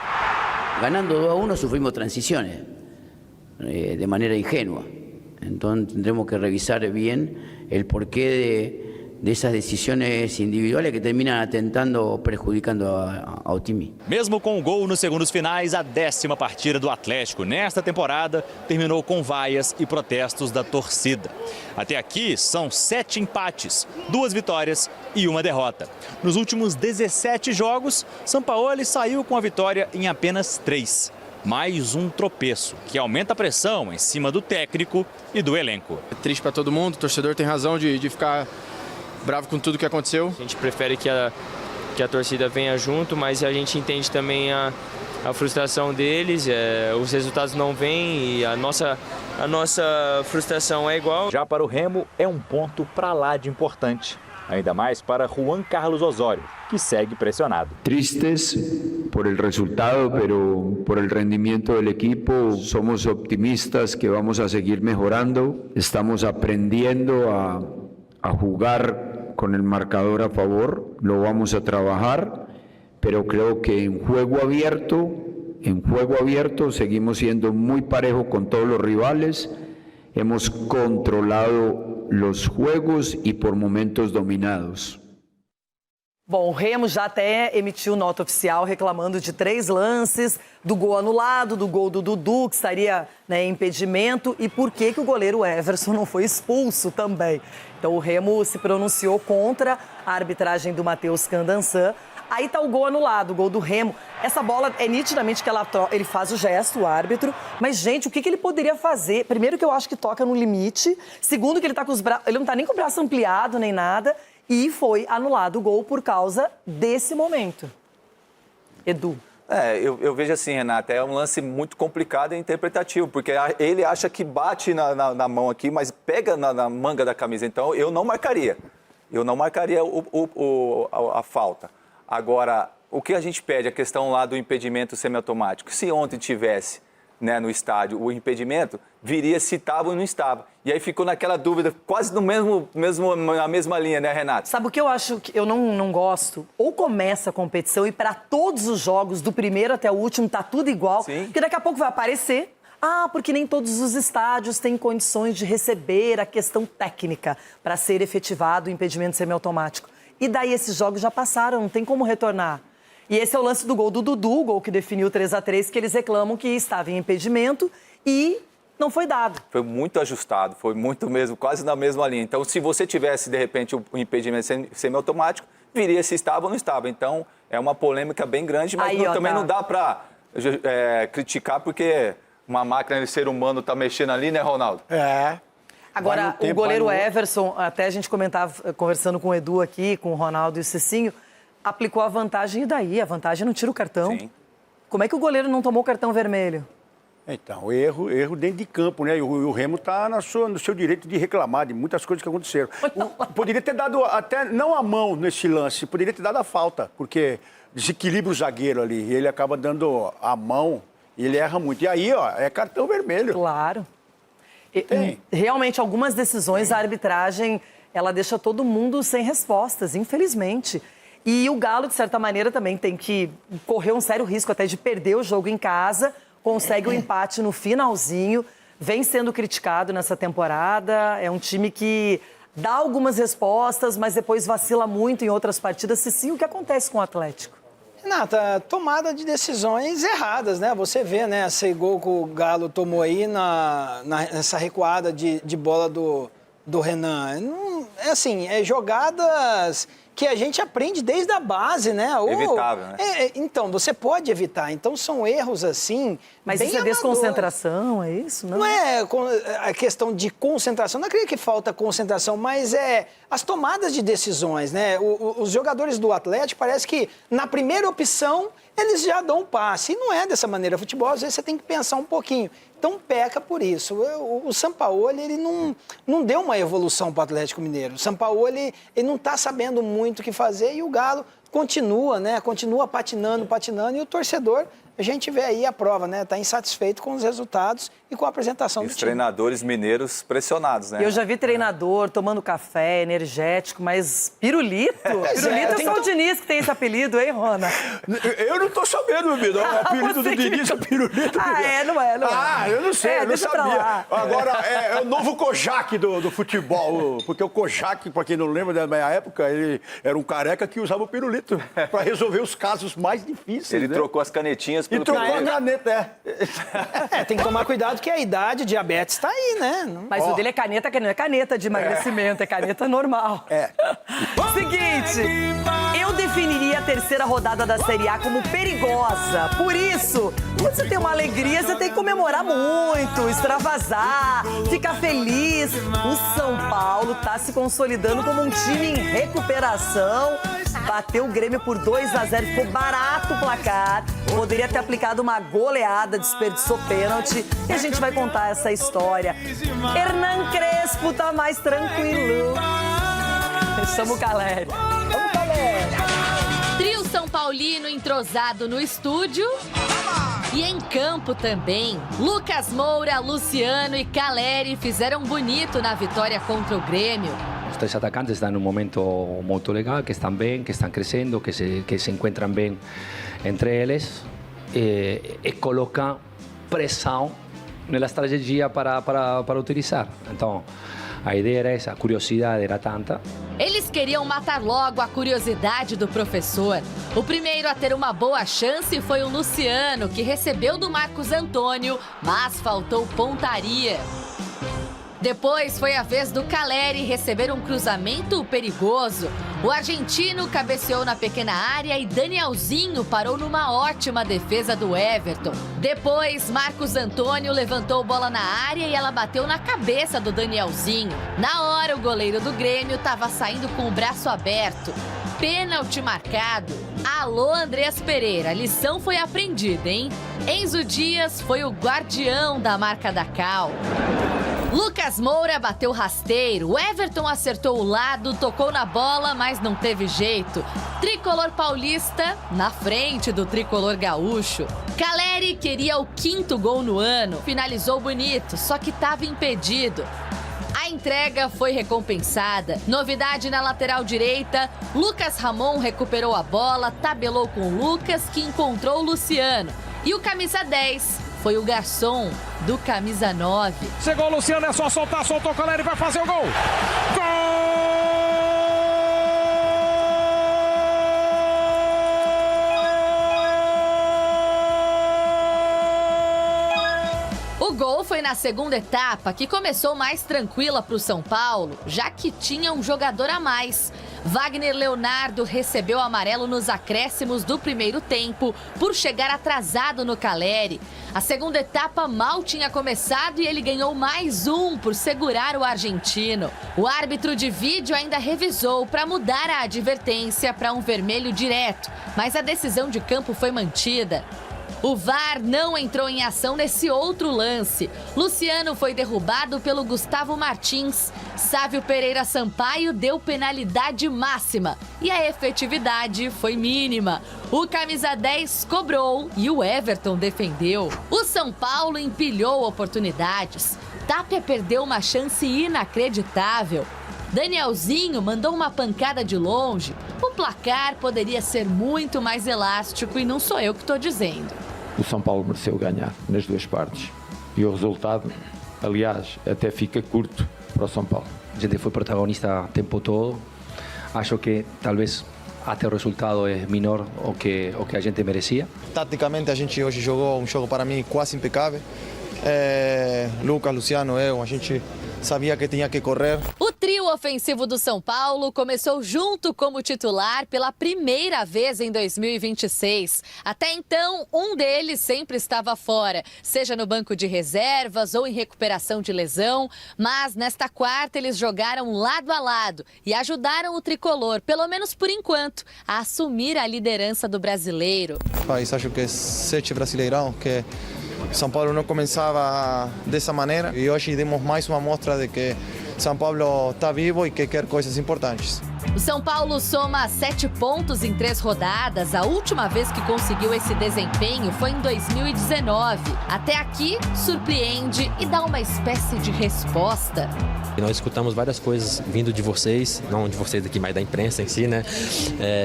Ganando 2-1 sufrimos transiciones de manera ingenua. Entonces tendremos que revisar bien el porqué de esas decisiones individuales que terminan atentando, prejudicando ao time. Mesmo com o gol nos segundos finais, a 10ª partida do Atlético nesta temporada terminou com vaias e protestos da torcida. Até aqui são 7 empates, 2 vitórias e 1 derrota. Nos últimos 17 jogos, Sampaoli saiu com a vitória em apenas 3. Mais um tropeço, que aumenta a pressão em cima do técnico e do elenco. É triste para todo mundo, o torcedor tem razão de ficar bravo com tudo que aconteceu. A gente prefere que a torcida venha junto, mas a gente entende também a frustração deles, os resultados não vêm e a nossa frustração é igual. Já para o Remo é um ponto para lá de importante, ainda mais para Juan Carlos Osório, que segue pressionado. Tristes por el resultado, pero por el rendimiento del equipo somos optimistas que vamos a seguir mejorando. Estamos aprendiendo a jugar con el marcador a favor, lo vamos a trabajar, pero creo que en juego abierto seguimos siendo muy parejos con todos los rivales. Hemos controlado los juegos e por momentos dominados. Bom, o Remo já até emitiu nota oficial reclamando de 3 lances, do gol anulado, do gol do Dudu, que estaria em impedimento, e por que o goleiro Everson não foi expulso também. Então o Remo se pronunciou contra a arbitragem do Matheus Candançan. Aí tá o gol anulado, o gol do Remo. Essa bola é nitidamente que ele faz o gesto, o árbitro. Mas, gente, o que ele poderia fazer? Primeiro que eu acho que toca no limite. Segundo que ele tá com os ele não tá nem com o braço ampliado, nem nada. E foi anulado o gol por causa desse momento. Edu. Eu vejo assim, Renata, é um lance muito complicado e interpretativo, porque ele acha que bate na mão aqui, mas pega na manga da camisa. Então, eu não marcaria. Eu não marcaria a falta. Agora, o que a gente pede, a questão lá do impedimento semiautomático. Se ontem tivesse no estádio o impedimento, viria se estava ou não estava. E aí ficou naquela dúvida, quase na mesma linha, né, Renato? Sabe o que eu acho que eu não gosto? Ou começa a competição e para todos os jogos, do primeiro até o último, tá tudo igual. Sim. Porque daqui a pouco vai aparecer... porque nem todos os estádios têm condições de receber a questão técnica para ser efetivado o impedimento semiautomático. E daí esses jogos já passaram, não tem como retornar. E esse é o lance do gol do Dudu, o gol que definiu o 3-3, que eles reclamam que estava em impedimento e não foi dado. Foi muito ajustado, foi muito mesmo, quase na mesma linha. Então, se você tivesse, de repente, o impedimento semiautomático, viria se estava ou não estava. Então, é uma polêmica bem grande, mas também não dá para criticar, porque uma máquina de ser humano está mexendo ali, né, Ronaldo? Agora, o goleiro Everson, até a gente comentava, conversando com o Edu aqui, com o Ronaldo e o Cicinho, aplicou a vantagem e daí? A vantagem não tira o cartão. Sim. Como é que o goleiro não tomou o cartão vermelho? Então, erro dentro de campo, né? E o Remo está no seu direito de reclamar de muitas coisas que aconteceram. Poderia ter dado até, não a mão nesse lance, poderia ter dado a falta, porque desequilibra o zagueiro ali, e ele acaba dando a mão e ele erra muito. E aí, é cartão vermelho. Claro. Realmente, algumas decisões, a arbitragem, ela deixa todo mundo sem respostas, infelizmente. E o Galo, de certa maneira, também tem que correr um sério risco até de perder o jogo em casa, consegue o empate no finalzinho, vem sendo criticado nessa temporada, é um time que dá algumas respostas, mas depois vacila muito em outras partidas. Sim, o que acontece com o Atlético? Renata, tomada de decisões erradas, né? Você vê, né, esse gol que o Galo tomou aí nessa recuada de bola do Renan. É assim, jogadas que a gente aprende desde a base, né? Evitável, né? Então, você pode evitar. Então, são erros assim. Mas isso é desconcentração, é isso? Não é a questão de concentração. Não acredito que falta concentração, mas as tomadas de decisões, né? Os jogadores do Atlético, parece que na primeira opção eles já dão um passe. E não é dessa maneira. Futebol, às vezes, você tem que pensar um pouquinho. Então, peca por isso. O Sampaoli, ele não deu uma evolução para o Atlético Mineiro. O Sampaoli, ele não está sabendo muito o que fazer e o Galo continua, né? Continua patinando. E o torcedor, a gente vê aí a prova, né? Está insatisfeito com os resultados e com a apresentação do time. Os treinadores mineiros pressionados, né? Eu já vi treinador tomando café, energético, mas pirulito? Pirulito é só o Diniz que tem esse apelido, hein, Rona? Eu não tô sabendo, meu amigo. O apelido do Diniz é pirulito. Não é. Eu não sei, eu não sabia. Agora, é o novo Kojak do futebol, porque o Kojak, para quem não lembra da minha época, ele era um careca que usava o pirulito para resolver os casos mais difíceis. Ele trocou as canetinhas pelo pirulito. E trocou a caneta, tem que tomar cuidado que a idade, diabetes está aí, né? Mas o dele é caneta, que não é caneta de emagrecimento, é caneta normal. Seguinte, eu definiria a terceira rodada da Série A como perigosa. Por isso, quando você tem uma alegria, você tem que comemorar muito, extravasar, ficar feliz. O São Paulo está se consolidando como um time em recuperação. Bateu o Grêmio por 2-0, ficou barato o placar. Poderia ter aplicado uma goleada, desperdiçou pênalti. E a gente vai contar essa história. Hernan Crespo tá mais tranquilo. Chama o Caleri. Vamos, Caleri. São Paulino entrosado no estúdio e em campo também. Lucas Moura, Luciano e Caleri fizeram bonito na vitória contra o Grêmio. Os três atacantes estão num momento muito legal, que estão bem, que estão crescendo, que se encontram bem entre eles e coloca pressão na estratégia para utilizar. Então, a ideia era essa, a curiosidade era tanta. Eles queriam matar logo a curiosidade do professor. O primeiro a ter uma boa chance foi o Luciano, que recebeu do Marcos Antônio, mas faltou pontaria. Depois foi a vez do Caleri receber um cruzamento perigoso. O argentino cabeceou na pequena área e Danielzinho parou numa ótima defesa do Everton. Depois, Marcos Antônio levantou bola na área e ela bateu na cabeça do Danielzinho. Na hora, o goleiro do Grêmio estava saindo com o braço aberto. Pênalti marcado. Alô, Andreas Pereira, a lição foi aprendida, hein? Enzo Dias foi o guardião da marca da Cal. Lucas Moura bateu rasteiro, Everton acertou o lado, tocou na bola, mas não teve jeito. Tricolor paulista na frente do tricolor gaúcho. Caleri queria o 5º gol no ano, finalizou bonito, só que estava impedido. A entrega foi recompensada. Novidade na lateral direita, Lucas Ramon recuperou a bola, tabelou com o Lucas, que encontrou o Luciano. E o camisa 10 foi o garçom do camisa 9. Chegou o Luciano, é só soltar, soltou o Caleri, vai fazer o gol. Gol! O gol foi na segunda etapa, que começou mais tranquila para o São Paulo, já que tinha um jogador a mais. Wagner Leonardo recebeu o amarelo nos acréscimos do primeiro tempo por chegar atrasado no Caleri. A segunda etapa mal tinha começado e ele ganhou mais um por segurar o argentino. O árbitro de vídeo ainda revisou para mudar a advertência para um vermelho direto, mas a decisão de campo foi mantida. O VAR não entrou em ação nesse outro lance. Luciano foi derrubado pelo Gustavo Martins. Sávio Pereira Sampaio deu penalidade máxima e a efetividade foi mínima. O camisa 10 cobrou e o Everton defendeu. O São Paulo empilhou oportunidades. Tapia perdeu uma chance inacreditável. Danielzinho mandou uma pancada de longe. O placar poderia ser muito mais elástico e não sou eu que estou dizendo. O São Paulo mereceu ganhar nas duas partes. E o resultado, aliás, até fica curto para o São Paulo. A gente foi protagonista o tempo todo. Acho que talvez até o resultado é menor o que a gente merecia. Taticamente a gente hoje jogou um jogo para mim quase impecável. Lucas, Luciano, a gente sabia que tinha que correr. O trio ofensivo do São Paulo começou junto como titular pela primeira vez em 2026. Até então, um deles sempre estava fora, seja no banco de reservas ou em recuperação de lesão. Mas nesta quarta eles jogaram lado a lado e ajudaram o tricolor, pelo menos por enquanto, a assumir a liderança do brasileiro. Acho que 7 brasileirão que São Paulo não começava dessa maneira e hoje demos mais uma mostra de que São Paulo está vivo e que quer coisas importantes. O São Paulo soma 7 pontos em 3 rodadas. A última vez que conseguiu esse desempenho foi em 2019. Até aqui, surpreende e dá uma espécie de resposta. Nós escutamos várias coisas vindo de vocês, não de vocês aqui, mas da imprensa em si, né?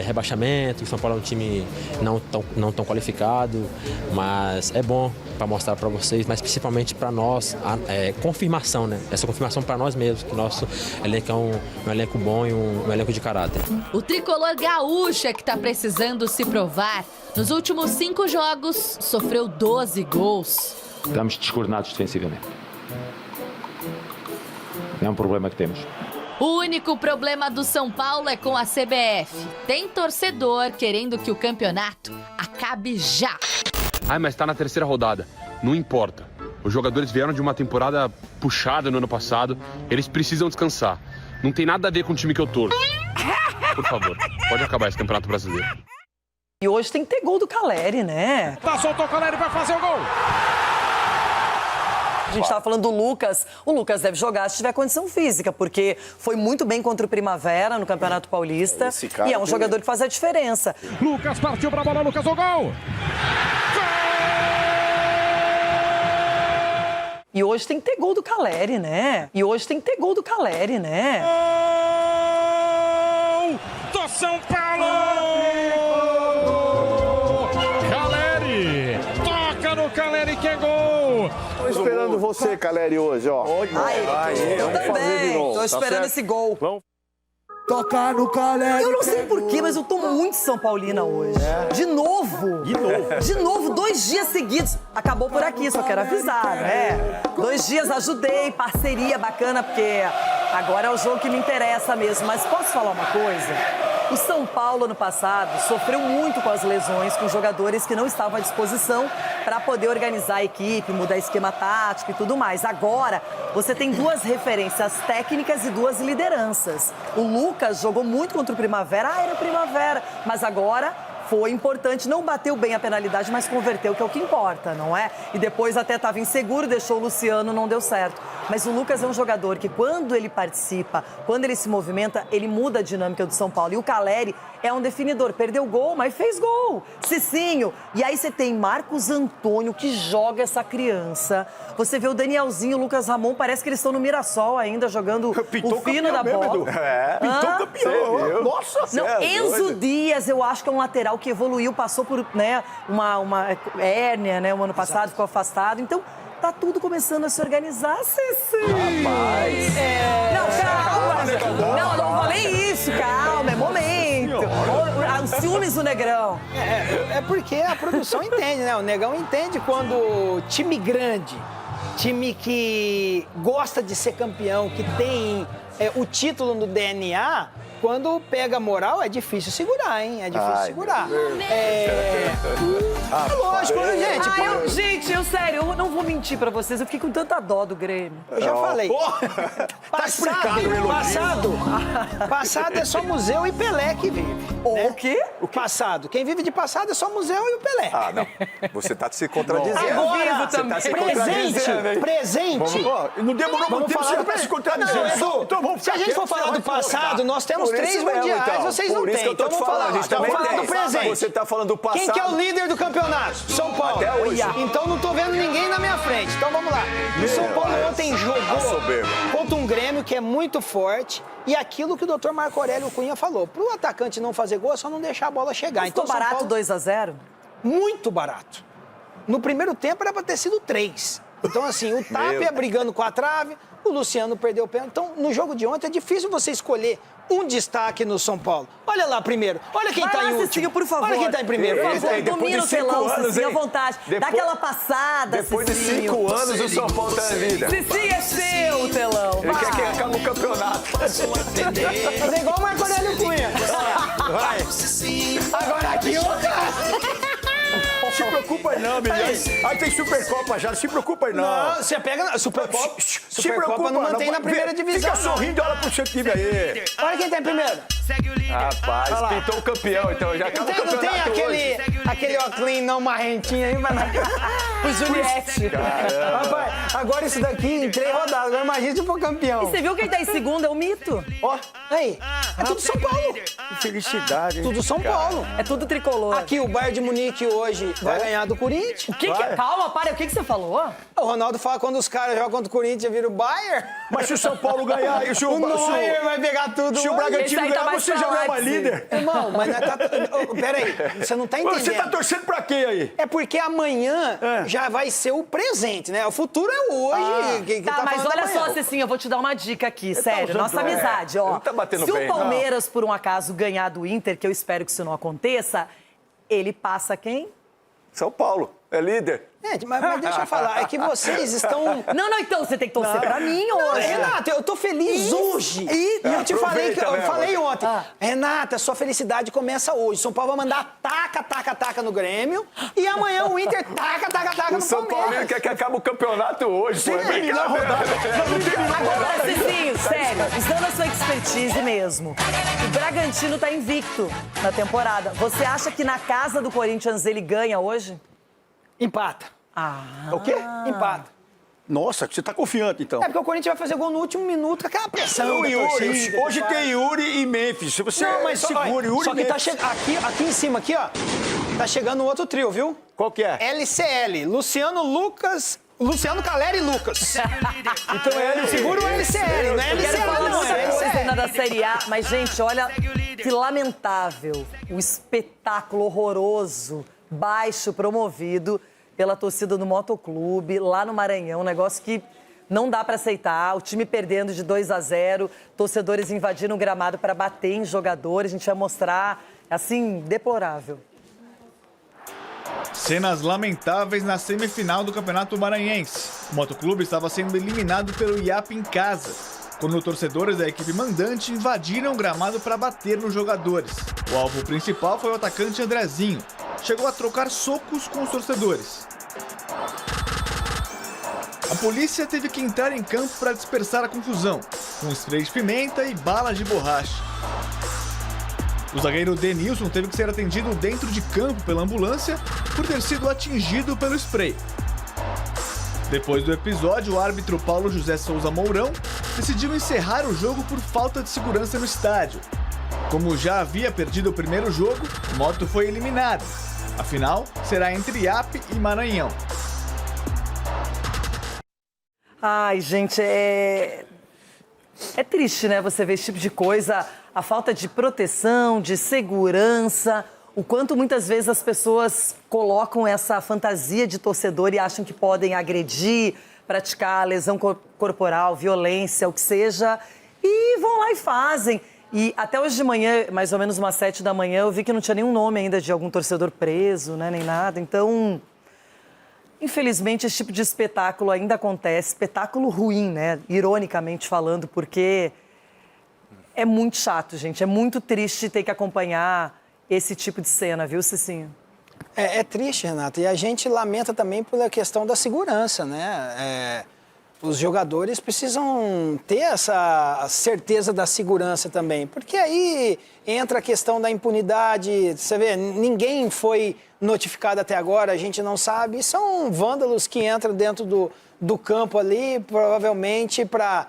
Rebaixamento, o São Paulo é um time não tão qualificado, mas é bom para mostrar para vocês, mas principalmente para nós, confirmação, né? Essa confirmação para nós mesmos, que nosso elenco é um elenco bom e um elenco de caráter. O tricolor gaúcho é que está precisando se provar. Nos últimos 5 jogos, sofreu 12 gols. Estamos descoordenados defensivamente. É um problema que temos. O único problema do São Paulo é com a CBF. Tem torcedor querendo que o campeonato acabe já. Mas está na 3ª rodada. Não importa. Os jogadores vieram de uma temporada puxada no ano passado. Eles precisam descansar. Não tem nada a ver com o time que eu torço. Por favor, pode acabar esse campeonato brasileiro. E hoje tem que ter gol do Caleri, né? Soltou o Caleri, vai fazer o gol. A gente estava falando do Lucas. O Lucas deve jogar se tiver condição física, porque foi muito bem contra o Primavera no Campeonato Paulista. E é um jogador que faz a diferença. Lucas partiu pra bola, Lucas, o gol! E hoje tem que ter gol do Caleri, né? Gol do São Paulo! Caleri! Toca no Caleri que é gol! Tô esperando você, Caleri, hoje, ó. Eu também. Tô esperando esse gol. Toca no Caleri. Eu não sei porquê, mas eu tô muito São Paulina hoje. De novo. De novo, 2 dias seguidos. Acabou por aqui, só quero avisar, né? 2 dias ajudei, parceria bacana, porque agora é o jogo que me interessa mesmo. Mas posso falar uma coisa? O São Paulo, ano passado, sofreu muito com as lesões, com jogadores que não estavam à disposição para poder organizar a equipe, mudar esquema tático e tudo mais. Agora, você tem 2 referências técnicas e 2 lideranças. O Lucas jogou muito contra o Primavera, era Primavera, mas agora foi importante, não bateu bem a penalidade, mas converteu, que é o que importa, não é? E depois até estava inseguro, deixou o Luciano, não deu certo. Mas o Lucas é um jogador que quando ele participa, quando ele se movimenta, ele muda a dinâmica do São Paulo. E o Caleri é um definidor, perdeu gol, mas fez gol. Cicinho. E aí você tem Marcos Antônio, que joga essa criança. Você vê o Danielzinho, o Lucas Ramon, parece que eles estão no Mirassol ainda, jogando o fino da bola. Pintou campeão. Nossa, não, Enzo Dias, eu acho que é um lateral que evoluiu, passou por uma hérnia, né, o ano passado, ficou afastado. Então, tá tudo começando a se organizar, Cici. Rapaz. Não, calma. Não falei isso, calma, é momento. Os ciúmes do Negrão. É porque a produção entende, né? O Negão entende quando time grande, time que gosta de ser campeão, que tem o título no DNA... Quando pega moral, é difícil segurar, hein? É difícil segurar. É lógico, né, gente? Gente, sério, eu não vou mentir pra vocês. Eu fiquei com tanta dó do Grêmio. Eu já falei. Passado é só museu e Pelé que vive. O quê? O passado. Quem vive de passado é só museu e o Pelé. Ah, não. Você tá se contradizendo. Agora, você tá se contradizendo. Presente. Não demorou muito tempo você pra se contradizer. Se a gente for falar do passado, nós temos 3 mundiais, então. vocês não têm. Então vamos falar. A gente também tem. Do presente. Você tá falando do passado. Quem que é o líder do campeonato? São Paulo. Até hoje. Então não tô vendo ninguém na minha frente. Então vamos lá. O São Paulo ontem jogou contra um Grêmio que é muito forte. E aquilo que o Dr. Marco Aurélio Cunha falou. Pro atacante não fazer gol, é só não deixar a bola chegar. Então, ficou barato 2-0? Muito barato. No primeiro tempo era pra ter sido 3. Então, assim, o Tapia brigando com a trave, o Luciano perdeu o pênalti. Então, no jogo de ontem, é difícil você escolher um destaque no São Paulo. Olha lá primeiro. Olha quem tá em último. Cicinho, por favor. Olha quem tá em primeiro. Por favor, domina o telão, Cicinho, à vontade. Dá aquela passada, Depois de 5 anos, o São Paulo tá na vida. Cicinho, é seu o telão. Ele quer que acabe o campeonato. Fazer igual o Marco Aurélio Cunha. Vai. Agora aqui, Se preocupa não, menino. Aí tem Supercopa já, não se preocupa não. Não, você pega na Supercopa. Supercopa não mantém na primeira divisão. Fica sorrindo, olha pro seu time aí. Olha quem tá em primeiro. Rapaz, pintou o campeão, então já acabou o Não tem campeonato aquele óculos não marrentinho aí, mas o Juliette. Rapaz, agora isso daqui em 3 rodadas. Agora imagina se for campeão. E você viu quem tá em segundo? É o Mito. Ó, aí. É tudo São Paulo. Que felicidade, hein? Tudo São Paulo. É tudo tricolor. Aqui, o Bayern de Munique hoje vai ganhar do Corinthians. O que é? Calma, para. O que você falou? O Ronaldo fala quando os caras jogam contra o Corinthians vira o Bayern. Mas se o São Paulo ganhar... O Neuer vai pegar tudo. Se o Bragantino ganhar, você já não é mais líder. Irmão, mas não tá... Peraí, você não tá entendendo. Você tá torcendo pra quem aí? É porque amanhã já vai ser o presente, né? O futuro é hoje. Mas olha só, Cicinho, eu vou te dar uma dica aqui, sério. Nossa amizade, ó. Se o Palmeiras, por um acaso, ganhar do Inter, que eu espero que isso não aconteça, ele passa quem? São Paulo, é líder. Gente, mas deixa eu falar, é que vocês estão... Não, então você tem que torcer pra mim hoje. Renata, eu tô feliz hoje. E eu te falei, eu falei ontem. Renata, sua felicidade começa hoje. São Paulo vai mandar taca no Grêmio e amanhã o Inter taca no Palmeiras. O São Paulo quer que acabe o campeonato hoje. Sem terminar a rodada. Agora, Cicinho, sério, usando a sua expertise mesmo, o Bragantino tá invicto na temporada. Você acha que na casa do Corinthians ele ganha hoje? Empata. Ah. O quê? Empata. Nossa, você tá confiante, então. É porque o Corinthians vai fazer gol no último minuto, com aquela pressão da torcida. Hoje tem Yuri e Memphis. Se você não, mas segura Yuri só que tá Memphis. aqui em cima, aqui, ó, tá chegando um outro trio, viu? Qual que é? LCL, Luciano Caleri e Lucas. Então é segura o LCL, não é Eu quero LCL, falar não outra é coisa LCL. ainda da Série A, mas, gente, olha que lamentável o espetáculo horroroso, baixo, promovido pela torcida do Motoclube, lá no Maranhão, um negócio que não dá para aceitar, o time perdendo de 2-0, torcedores invadindo o gramado para bater em jogadores, a gente vai mostrar, assim, deplorável. Cenas lamentáveis na semifinal do Campeonato Maranhense. O Motoclube estava sendo eliminado pelo IAP em casa, quando torcedores da equipe mandante invadiram o gramado para bater nos jogadores. O alvo principal foi o atacante Andrezinho. Chegou a trocar socos com os torcedores. A polícia teve que entrar em campo para dispersar a confusão, com spray de pimenta e balas de borracha. O zagueiro Denilson teve que ser atendido dentro de campo pela ambulância por ter sido atingido pelo spray. Depois do episódio, o árbitro Paulo José Souza Mourão decidiu encerrar o jogo por falta de segurança no estádio. Como já havia perdido o primeiro jogo, o Moto foi eliminado. A final será entre IAP e Maranhão. Ai, gente, é triste, né, você ver esse tipo de coisa, a falta de proteção, de segurança, o quanto muitas vezes as pessoas colocam essa fantasia de torcedor e acham que podem agredir, praticar lesão corporal, violência, o que seja, e vão lá e fazem. E até hoje de manhã, mais ou menos umas 7 da manhã, eu vi que não tinha nenhum nome ainda de algum torcedor preso, né, nem nada, então... Infelizmente, esse tipo de espetáculo ainda acontece, espetáculo ruim, né? Ironicamente falando, porque é muito chato, gente. É muito triste ter que acompanhar esse tipo de cena, viu, Cicinho? É triste, Renata. E a gente lamenta também pela questão da segurança, né? Os jogadores precisam ter essa certeza da segurança também, porque aí entra a questão da impunidade. Você vê, ninguém foi notificado até agora, a gente não sabe. São vândalos que entram dentro do campo ali, provavelmente para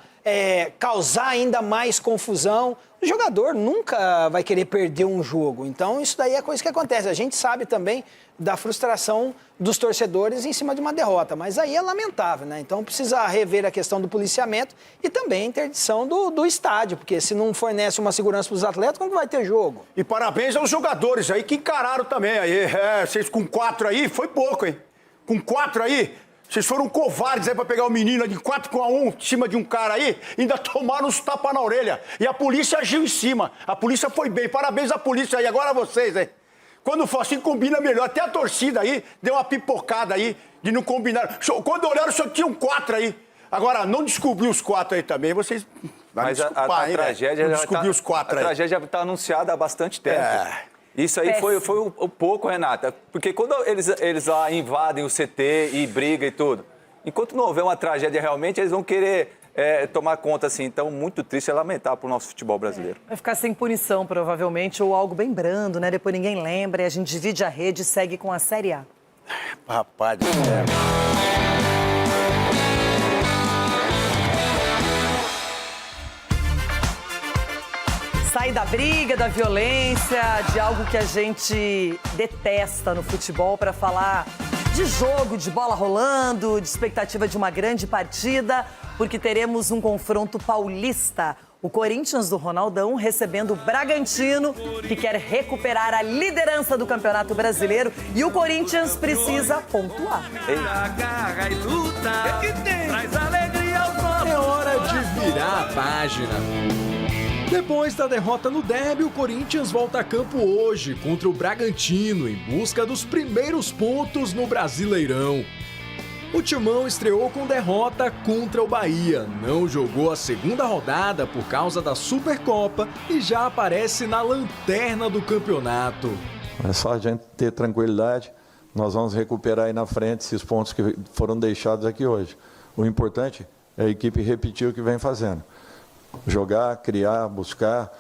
causar ainda mais confusão. O jogador nunca vai querer perder um jogo, então isso daí é coisa que acontece. A gente sabe também da frustração dos torcedores em cima de uma derrota, mas aí é lamentável, né? Então precisa rever a questão do policiamento e também a interdição do estádio, porque se não fornece uma segurança para os atletas, como que vai ter jogo? E parabéns aos jogadores aí que encararam também. Aí, vocês com 4 aí, foi pouco, hein? Com 4 aí, vocês foram covardes aí pra pegar o menino de 4-1 em cima de um cara aí, ainda tomaram uns tapas na orelha. E a polícia agiu em cima. A polícia foi bem. Parabéns à polícia aí. Agora vocês, hein? Quando for assim, combina melhor. Até a torcida aí deu uma pipocada aí de não combinar. Quando olharam, só tinham 4 aí. Agora, não descobriu os 4 aí também, vocês... Mas a tragédia já descobriu os 4 aí. A tragédia já está anunciada há bastante tempo. Isso aí foi o pouco, Renata. Porque quando eles lá invadem o CT e brigam e tudo, enquanto não houver uma tragédia realmente, eles vão querer tomar conta assim. Então, muito triste, é lamentável para o nosso futebol brasileiro. Vai ficar sem punição, provavelmente, ou algo bem brando, né? Depois ninguém lembra e a gente divide a rede e segue com a Série A. Rapaz do céu. Sai da briga, da violência, de algo que a gente detesta no futebol para falar de jogo, de bola rolando, de expectativa de uma grande partida, porque teremos um confronto paulista. O Corinthians do Ronaldão recebendo o Bragantino, que quer recuperar a liderança do Campeonato Brasileiro, e o Corinthians precisa pontuar. É hora de virar a página. Depois da derrota no derby, o Corinthians volta a campo hoje contra o Bragantino em busca dos primeiros pontos no Brasileirão. O Timão estreou com derrota contra o Bahia, não jogou a segunda rodada por causa da Supercopa e já aparece na lanterna do campeonato. É só a gente ter tranquilidade, nós vamos recuperar aí na frente esses pontos que foram deixados aqui hoje. O importante é a equipe repetir o que vem fazendo. Jogar, criar, buscar,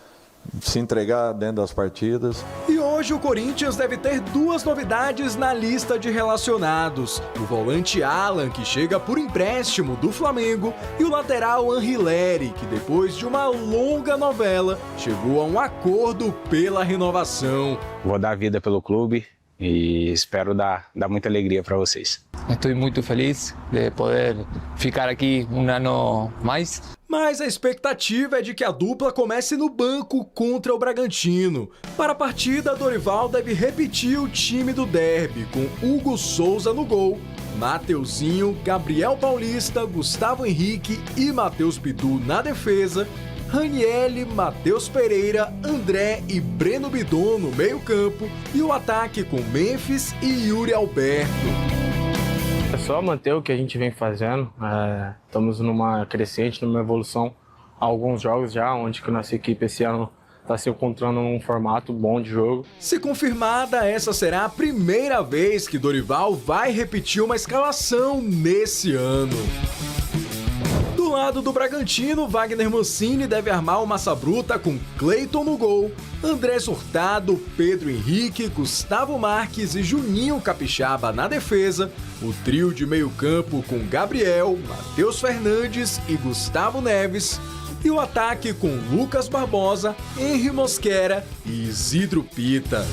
se entregar dentro das partidas. E hoje Hoje o Corinthians deve ter 2 novidades na lista de relacionados. O volante Alan, que chega por empréstimo do Flamengo, e o lateral Anrileri, que depois de uma longa novela, chegou a um acordo pela renovação. Vou dar vida pelo clube e espero dar muita alegria para vocês. Estou muito feliz de poder ficar aqui um ano mais. Mas a expectativa é de que a dupla comece no banco contra o Bragantino. Para a partida, Dorival deve repetir o time do derby, com Hugo Souza no gol, Mateuzinho, Gabriel Paulista, Gustavo Henrique e Matheus Bidu na defesa, Ranielli, Matheus Pereira, André e Breno Bidon no meio-campo e o ataque com Memphis e Yuri Alberto. É só manter o que a gente vem fazendo. Estamos numa crescente, numa evolução. Há alguns jogos já, onde que nossa equipe esse ano está se encontrando num formato bom de jogo. Se confirmada, essa será a primeira vez que Dorival vai repetir uma escalação nesse ano. Do lado do Bragantino, Wagner Mancini deve armar o Massa Bruta com Cleiton no gol, André Hurtado, Pedro Henrique, Gustavo Marques e Juninho Capixaba na defesa, o trio de meio-campo com Gabriel, Matheus Fernandes e Gustavo Neves, e o ataque com Lucas Barbosa, Henry Mosquera e Isidro Pita.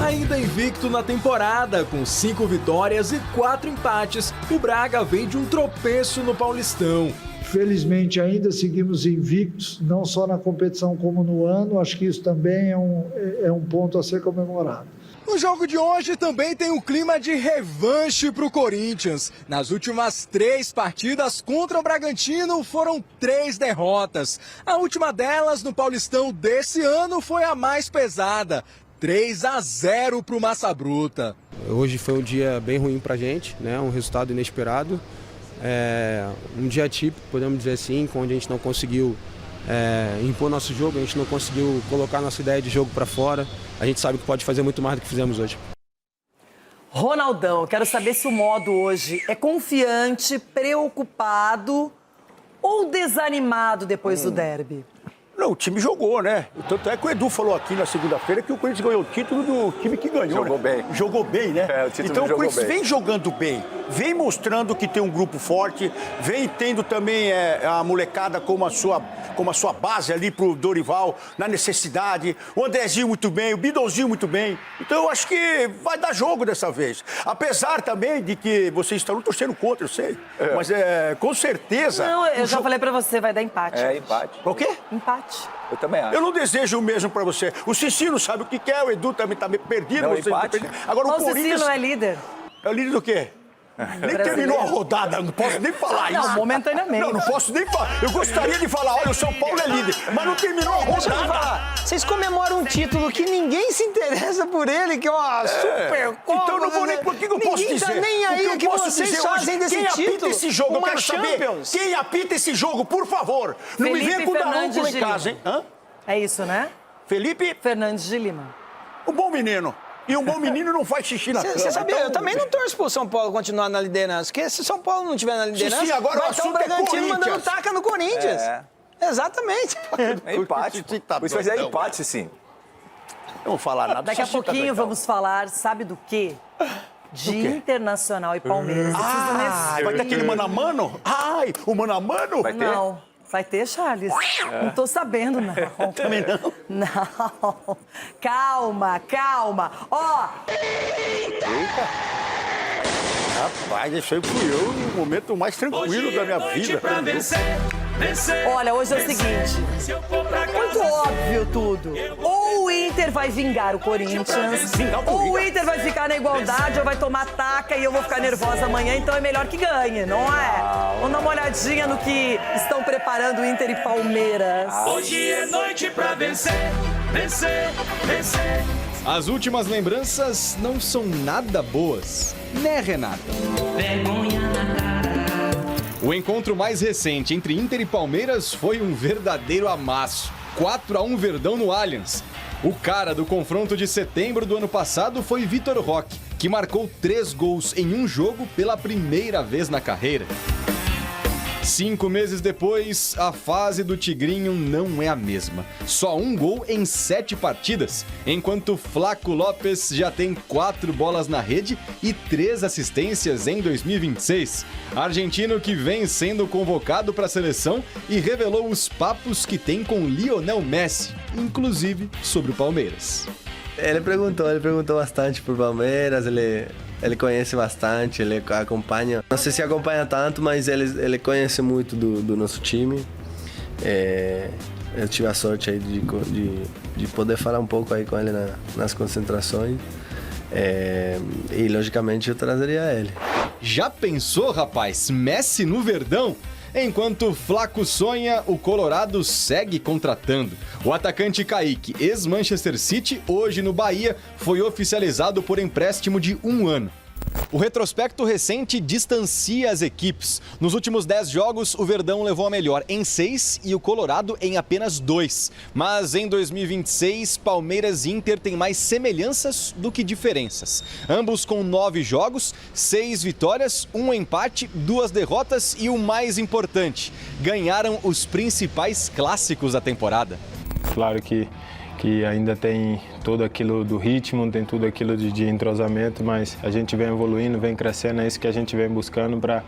Ainda invicto na temporada, com 5 vitórias e 4 empates, o Braga vem de um tropeço no Paulistão. Felizmente ainda seguimos invictos, não só na competição como no ano, acho que isso também é um ponto a ser comemorado. No jogo de hoje também tem um clima de revanche para o Corinthians. Nas últimas 3 partidas contra o Bragantino foram 3 derrotas. A última delas no Paulistão desse ano foi a mais pesada. 3-0 para o Massa Bruta. Hoje foi um dia bem ruim pra gente, né? Um resultado inesperado. Um dia típico, podemos dizer assim, onde a gente não conseguiu impor nosso jogo, a gente não conseguiu colocar nossa ideia de jogo para fora. A gente sabe que pode fazer muito mais do que fizemos hoje. Ronaldão, quero saber se o modo hoje é confiante, preocupado ou desanimado depois do derby? Não, o time jogou, né? Tanto é que o Edu falou aqui na segunda-feira que o Corinthians ganhou o título do time que ganhou. Jogou bem. Jogou bem, né? O título então o jogou Corinthians bem. vem jogando bem, vem mostrando que tem um grupo forte, vem tendo também a molecada como a sua base ali pro Dorival, na necessidade. O Andrezinho muito bem, o Bidonzinho muito bem. Então eu acho que vai dar jogo dessa vez. Apesar também de que vocês estão torcendo contra, eu sei. Mas com certeza... Não, eu já falei pra você, vai dar empate. Empate. O quê? Empate. Eu também acho. Eu não desejo o mesmo pra você. O Cicino sabe o que quer, o Edu também tá perdido. Não, você empate. tá perdido. Agora Mas o Corinthians... Cicino é líder. É o líder do quê? Nem terminou a rodada, não posso nem falar isso. Não, momentaneamente. Não posso nem falar. Eu gostaria de falar, olha, o São Paulo é líder, mas não terminou a rodada. Vocês comemoram um título que ninguém se interessa por ele, que é uma super Copa. Então não vou nem... Por que eu posso Ninguém dizer? tá nem aí o que vocês fazem desse quem título. apita esse jogo? Eu Uma quero Champions. saber quem apita esse jogo, por favor. Não me venha com o Daronco lá em casa, hein? É isso, né? Felipe Fernandes de Lima. Um bom menino. E um bom menino não faz xixi na cama. Você sabia, então... eu também não torço pro São Paulo continuar na liderança, porque se São Paulo não estiver na liderança, Sim, agora vai o estar o assunto é Bragantino mandando Corinthians. taca no Corinthians. Empate. Tá Isso vai ser doidão, empate, sim. Não vou falar nada. Daqui a pouquinho vamos falar, sabe do quê? De Internacional e Palmeiras. Vai ter aquele mano a mano? Ai, o mano a mano? Vai ter? Não. Vai ter, Charles? Não tô sabendo, não. Também não? Não. Calma, calma. Ó. Rapaz, esse aí fui eu no momento mais tranquilo da minha vida. Olha, hoje é o seguinte. Muito óbvio tudo. Ou o Inter vai vingar o Corinthians, ou o Inter vai ficar na igualdade, ou vai tomar taca e eu vou ficar nervosa amanhã, então é melhor que ganhe, não é? Vamos dar uma olhadinha no que estão preparando o Inter e Palmeiras. Hoje é noite pra vencer, vencer, vencer. As últimas lembranças não são nada boas, né, Renata? Vergonha na cara. O encontro mais recente entre Inter e Palmeiras foi um verdadeiro amasso. 4-1 Verdão no Allianz. O cara do confronto de setembro do ano passado foi Vitor Roque, que marcou 3 gols em um jogo pela primeira vez na carreira. 5 meses depois, a fase do Tigrinho não é a mesma. Só um gol em 7 partidas, enquanto Flaco Lopes já tem 4 bolas na rede e 3 assistências em 2026. Argentino que vem sendo convocado para a seleção e revelou os papos que tem com Lionel Messi, inclusive sobre o Palmeiras. Ele perguntou bastante por Palmeiras, ele conhece bastante, ele acompanha. Não sei se acompanha tanto, mas ele conhece muito do nosso time. Eu tive a sorte aí de poder falar um pouco aí com ele nas concentrações. E logicamente eu trazeria ele. Já pensou, rapaz? Messi no Verdão? Enquanto o Flaco sonha, o Colorado segue contratando. O atacante Kaique, ex-Manchester City, hoje no Bahia, foi oficializado por empréstimo de 1 ano. O retrospecto recente distancia as equipes. Nos últimos 10 jogos, o Verdão levou a melhor em 6 e o Colorado em apenas 2. Mas em 2026, Palmeiras e Inter têm mais semelhanças do que diferenças. Ambos com 9 jogos, 6 vitórias, 1 empate, 2 derrotas e o mais importante, ganharam os principais clássicos da temporada. Claro que ainda tem tudo aquilo do ritmo, tem tudo aquilo de entrosamento, mas a gente vem evoluindo, vem crescendo, é isso que a gente vem buscando para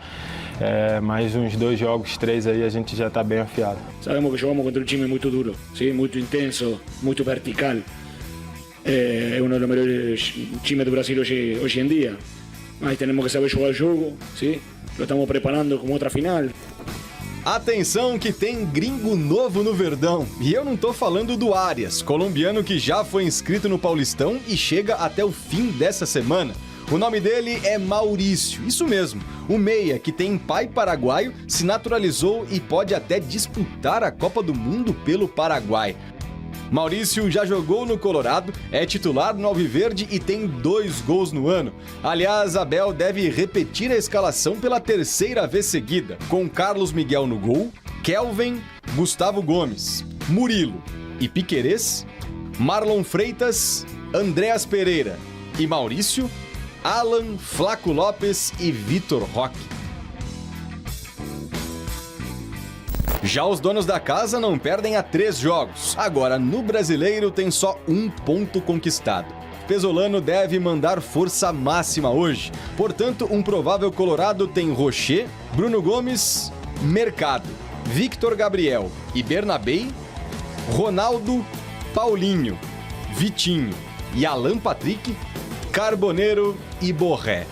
mais uns 2 jogos, 3 aí a gente já está bem afiado. Sabemos que jogamos contra um time muito duro, ¿sí? Muito intenso, muito vertical. É um dos melhores times do Brasil hoje em dia, mas temos que saber jogar o jogo, ¿sí? Lo estamos preparando como outra final. Atenção que tem gringo novo no Verdão. E eu não tô falando do Arias, colombiano que já foi inscrito no Paulistão e chega até o fim dessa semana. O nome dele é Maurício, isso mesmo. O meia, que tem pai paraguaio, se naturalizou e pode até disputar a Copa do Mundo pelo Paraguai. Maurício já jogou no Colorado, é titular no Alviverde e tem 2 gols no ano. Aliás, Abel deve repetir a escalação pela 3ª vez seguida, com Carlos Miguel no gol, Kelvin, Gustavo Gomes, Murilo e Piquerez, Marlon Freitas, Andréas Pereira e Maurício, Alan, Flaco Lopes e Vitor Roque. Já os donos da casa não perdem a 3 jogos. Agora, no Brasileiro, tem só 1 ponto conquistado. Pesolano deve mandar força máxima hoje. Portanto, um provável Colorado tem Rocher, Bruno Gomes, Mercado, Victor Gabriel e Bernabei, Ronaldo, Paulinho, Vitinho e Alan Patrick, Carboneiro e Borré.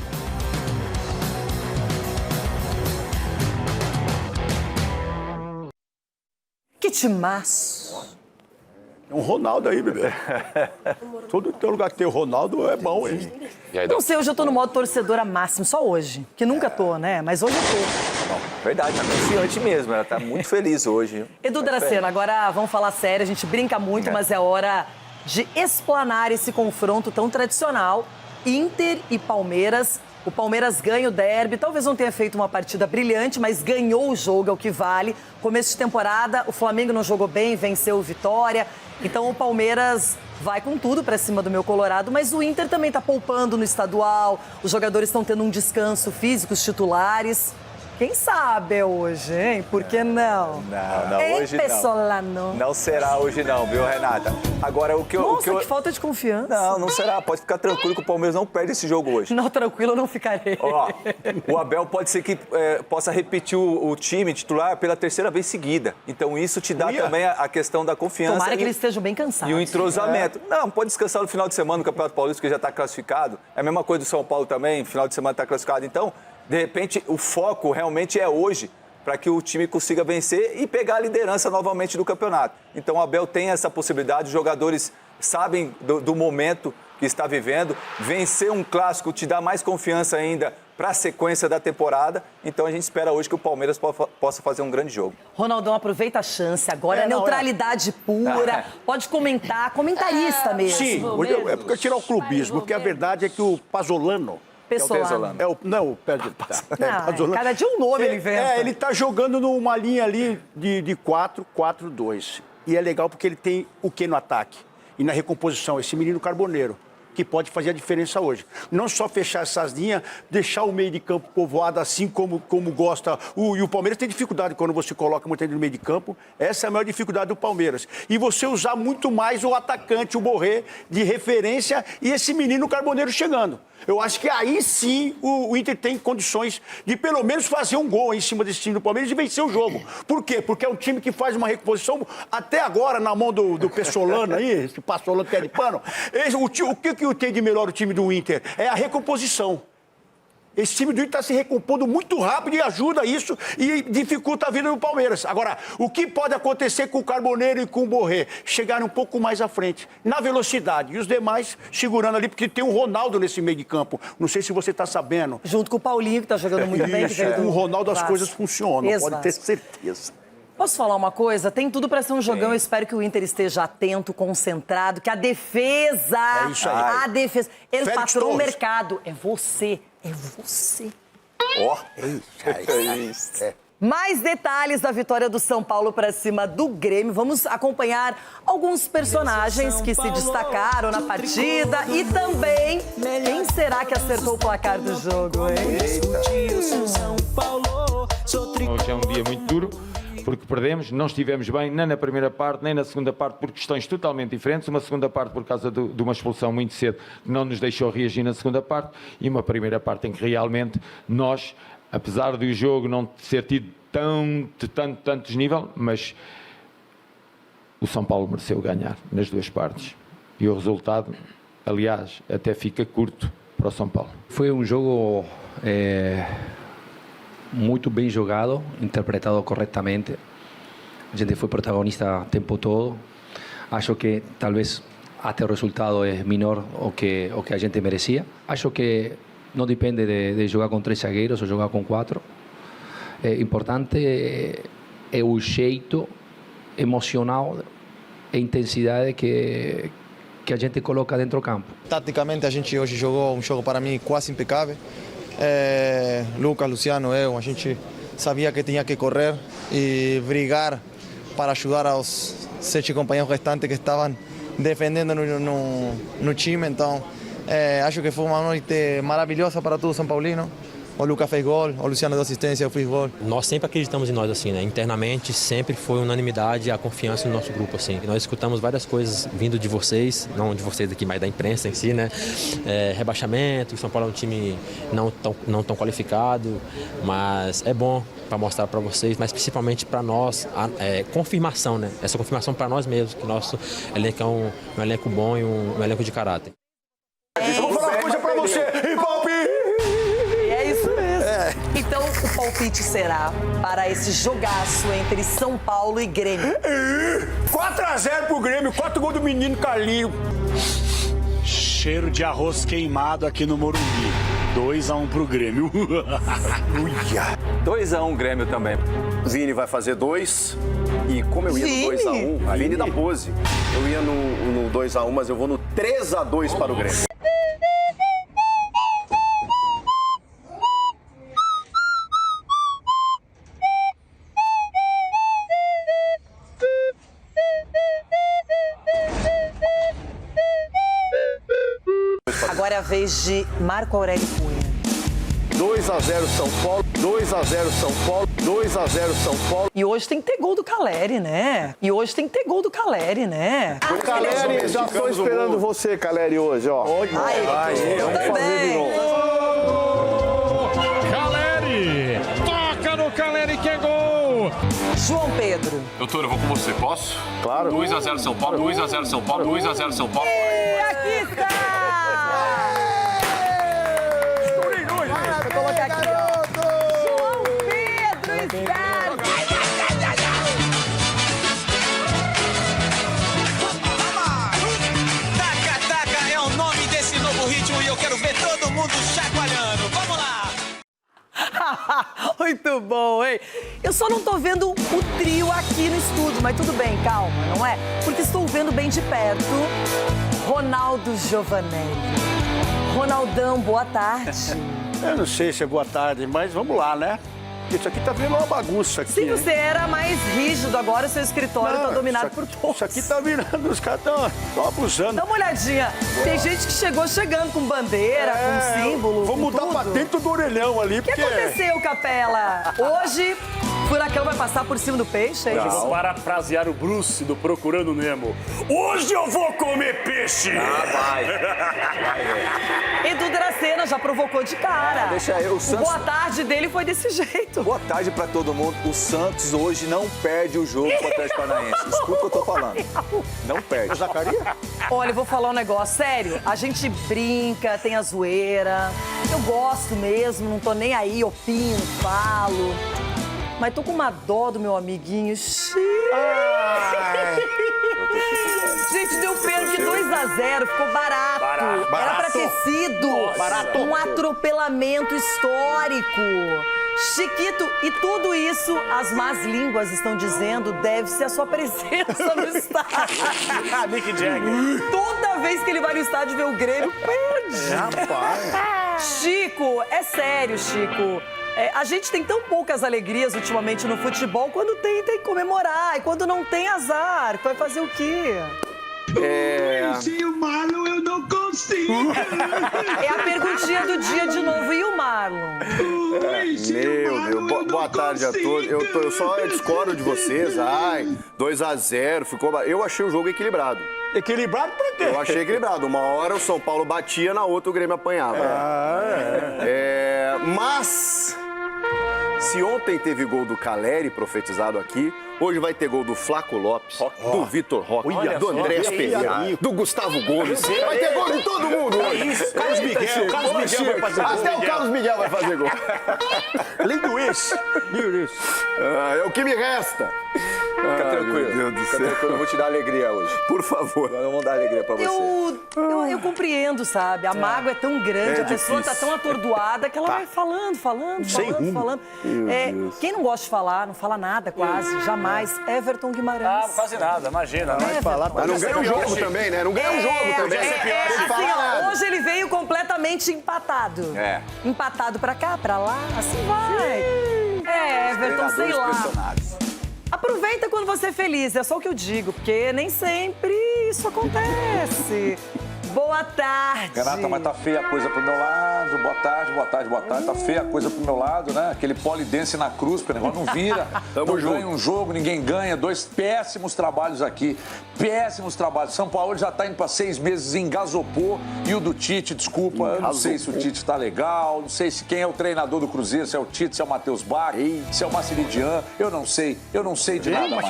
Que timaço! Tem um Ronaldo aí, bebê. Todo lugar que tem o Ronaldo é bom, hein? Não sei, hoje eu tô no modo torcedora máximo, só hoje. Que nunca tô, né? Mas hoje eu tô. Não, verdade, tá confiante mesmo. Ela tá muito feliz hoje. Edu Dracena, agora vamos falar sério. A gente brinca muito, mas é hora de explanar esse confronto tão tradicional. Inter e Palmeiras. O Palmeiras ganha o derby, talvez não tenha feito uma partida brilhante, mas ganhou o jogo, é o que vale. Começo de temporada, o Flamengo não jogou bem, venceu o Vitória. Então o Palmeiras vai com tudo pra cima do meu Colorado, mas o Inter também tá poupando no estadual. Os jogadores estão tendo um descanso físico, os titulares. Quem sabe é hoje, hein? Por que não? Não, hoje Pesolano. Não será hoje não, viu, Renata? Agora, o que eu... Nossa, que falta de confiança. Não será. Pode ficar tranquilo que o Palmeiras não perde esse jogo hoje. Não, tranquilo, eu não ficarei. Ó, o Abel pode ser que possa repetir o time titular pela 3ª vez seguida. Então, isso te dá também a questão da confiança. Tomara que eles estejam bem cansados. E o entrosamento. Não, pode descansar no final de semana no Campeonato Paulista, que já está classificado. É a mesma coisa do São Paulo também, final de semana está classificado. Então, de repente, o foco realmente é hoje para que o time consiga vencer e pegar a liderança novamente do campeonato. Então, o Abel tem essa possibilidade, os jogadores sabem do momento que está vivendo. Vencer um clássico te dá mais confiança ainda para a sequência da temporada. Então, a gente espera hoje que o Palmeiras possa fazer um grande jogo. Ronaldão, aproveita a chance agora, neutralidade pura, pode comentar, comentarista mesmo. Sim, é porque eu tirar o clubismo, porque a verdade é que o Pesolano... Pesolano. Cada dia um nome ele inventa. Ele tá jogando numa linha ali de 4-4-2. E é legal porque ele tem o quê no ataque? E na recomposição, esse menino Carboneiro. que pode fazer a diferença hoje. Não só fechar essas linhas, deixar o meio de campo povoado assim como gosta. E o Palmeiras tem dificuldade quando você coloca muita gente no meio de campo. Essa é a maior dificuldade do Palmeiras. E você usar muito mais o atacante, o Borré, de referência, e esse menino Carboneiro chegando. Eu acho que aí sim o Inter tem condições de pelo menos fazer um gol em cima desse time do Palmeiras e vencer o jogo. Por quê? Porque é um time que faz uma recomposição até agora na mão do Pessolano aí, esse Passolano pé de pano. O que tem de melhor o time do Inter? É a recomposição. Esse time do Inter está se recompondo muito rápido e ajuda isso e dificulta a vida do Palmeiras. Agora, o que pode acontecer com o Carboneiro e com o Borré? Chegarem um pouco mais à frente, na velocidade. E os demais segurando ali, porque tem um Ronaldo nesse meio de campo. Não sei se você está sabendo. Junto com o Paulinho, que está jogando muito bem. Com o Ronaldo as coisas funcionam, pode ter certeza. Posso falar uma coisa? Tem tudo para ser um jogão. Eu espero que o Inter esteja atento, concentrado, que a defesa... É isso aí. A defesa... Ele Félix faturou o Torres. mercado. É você. É você. Ó, Mais detalhes da vitória do São Paulo para cima do Grêmio. Vamos acompanhar alguns personagens que se destacaram na partida e também quem será que acertou o placar do jogo, hein? Hoje é um dia muito duro, porque perdemos, não estivemos bem nem na primeira parte, nem na segunda parte, por questões totalmente diferentes. Uma segunda parte por causa de uma expulsão muito cedo, que não nos deixou reagir na segunda parte, e uma primeira parte em que realmente nós, apesar do jogo não ter tido tanto desnível, mas o São Paulo mereceu ganhar nas duas partes. E o resultado, aliás, até fica curto para o São Paulo. Foi um jogo muito bem jogado, interpretado corretamente. A gente foi protagonista o tempo todo. Acho que talvez até o resultado é menor o que a gente merecia. Acho que não depende de jogar com 3 zagueiros ou jogar com 4. Importante é o jeito emocional e intensidade que a gente coloca dentro do campo. Taticamente a gente hoje jogou um jogo para mim quase impecável. Lucas, Luciano, eu, a gente sabia que tinha que correr e brigar para ajudar aos 7 companheiros restantes que estavam defendendo no time. Então, acho que foi uma noite maravilhosa para todo São Paulino. O Lucas fez gol, o Luciano deu assistência, eu fiz gol. Nós sempre acreditamos em nós, assim, né? Internamente sempre foi unanimidade a confiança no nosso grupo, assim. Nós escutamos várias coisas vindo de vocês, não de vocês aqui, mas da imprensa em si, né? Rebaixamento, o São Paulo é um time não tão qualificado, mas é bom para mostrar para vocês, mas principalmente para nós, confirmação, né? Essa confirmação para nós mesmos, que nosso elenco é um elenco bom e um elenco de caráter. Eu vou falar uma coisa para você, e palpite! É isso mesmo. Então, o palpite será para esse jogaço entre São Paulo e Grêmio. 4-0 pro Grêmio, 4 gols do menino Carlinho. Cheiro de arroz queimado aqui no Morumbi. 2-1 pro Grêmio. 2-1 Grêmio também. Vini vai fazer 2. E como eu ia no 2-1, Vini da pose. Eu ia no 2-1, mas eu vou no 3-2 para o Grêmio. Agora é a vez de Marco Aurélio Cunha. 2-0 São Paulo, 2-0 São Paulo, 2-0 São Paulo. E hoje tem que ter gol do Caleri, né? O Caleri, já estou esperando você, Caleri, hoje, ó. Vamos fazer de novo. Caleri! Toca no Caleri que é gol! João Pedro. Doutor, eu vou com você, posso? Claro. 2-0 São Paulo, 2-0 São Paulo, 2-0 São Paulo. E aqui está! Vou colocar aqui, ó. João Pedro está... Taca-taca é o nome desse novo ritmo e eu quero ver todo mundo chacoalhando. Vamos lá! Muito bom, hein? Eu só não tô vendo o trio aqui no estúdio, mas tudo bem, calma, não é? Porque estou vendo bem de perto Ronaldo Giovanelli. Ronaldão, boa tarde. Eu não sei se é boa tarde, mas vamos lá, né? Isso aqui tá vendo uma bagunça aqui. Sim, você era mais rígido, agora o seu escritório tá dominado por todos. Isso aqui tá virando, os caras estão abusando. Dá uma olhadinha. Tem gente que chegando com bandeira, com símbolo. Vou mudar pra dentro do orelhão ali, O que aconteceu, Capela? Hoje, furacão vai passar por cima do peixe, é isso? Vou parafrasear o Bruce do Procurando Nemo. Hoje eu vou comer peixe! vai. Edu Dracena já provocou de cara. Deixa eu, o Santos... Boa tarde dele foi desse jeito. Boa tarde pra todo mundo. O Santos hoje não perde o jogo contra o Atlético Paranaense. Escuta o que eu tô falando. Não perde. Olha, eu vou falar um negócio, sério. A gente brinca, tem a zoeira. Eu gosto mesmo, não tô nem aí, opino, falo. Mas tô com uma dó do meu amiguinho. Gente, deu pena que 2-0, ficou barato. Era pra ter sido um atropelamento histórico. Chiquito, e tudo isso, as más línguas estão dizendo, deve-se à sua presença no estádio. Mick Jagger. Toda vez que ele vai no estádio ver o Grêmio, perde. Rapaz. Chico, é sério, Chico. A gente tem tão poucas alegrias ultimamente no futebol, quando tem que comemorar. E quando não tem, azar. Vai fazer o quê? Sem o Marlon eu não consigo. É a perguntinha do dia de novo. E o Marlon? Meu Deus. Boa tarde a todos. Eu só discordo de vocês. 2-0, ficou... Eu achei o jogo equilibrado. Equilibrado pra quê? Eu achei equilibrado. Uma hora o São Paulo batia, na outra o Grêmio apanhava. Mas... Se ontem teve gol do Caleri profetizado aqui, hoje vai ter gol do Flaco Lopes, do Vitor Roque, do Andrés Pereira, do Gustavo Gomes. Vai ter gol de todo mundo hoje. Carlos Miguel vai fazer gol. Até o Carlos Miguel vai fazer gol. Além do isso. É o que me resta. Fica tranquilo. Meu Deus do Fica céu. tranquilo, eu vou te dar alegria hoje. Por favor. Vamos dar alegria pra você. Eu compreendo, sabe? A mágoa é tão grande, a pessoa tá tão atordoada que ela vai falando. Quem não gosta de falar, não fala nada quase, jamais. Everton Guimarães. Quase nada, imagina. Mas não ganha um jogo também, né? Não ganha um jogo também. Hoje ele veio completamente empatado. Empatado pra cá, pra lá, assim vai. Everton, sei lá. Aproveita quando você é feliz, é só o que eu digo, porque nem sempre isso acontece. Boa tarde. Renata, mas tá feia a coisa pro meu lado. Boa tarde. Tá feia a coisa pro meu lado, né? Aquele polidense na cruz, porque o negócio não vira. Não ganha um jogo, ninguém ganha. 2 péssimos trabalhos aqui. Péssimos trabalhos. São Paulo já tá indo pra 6 meses, engasopou. E o do Tite, desculpa, eu não sei se o Tite tá legal, não sei se quem é o treinador do Cruzeiro, se é o Tite, se é o Matheus Bach, se é o Massiridian. Eu não sei de nada mais.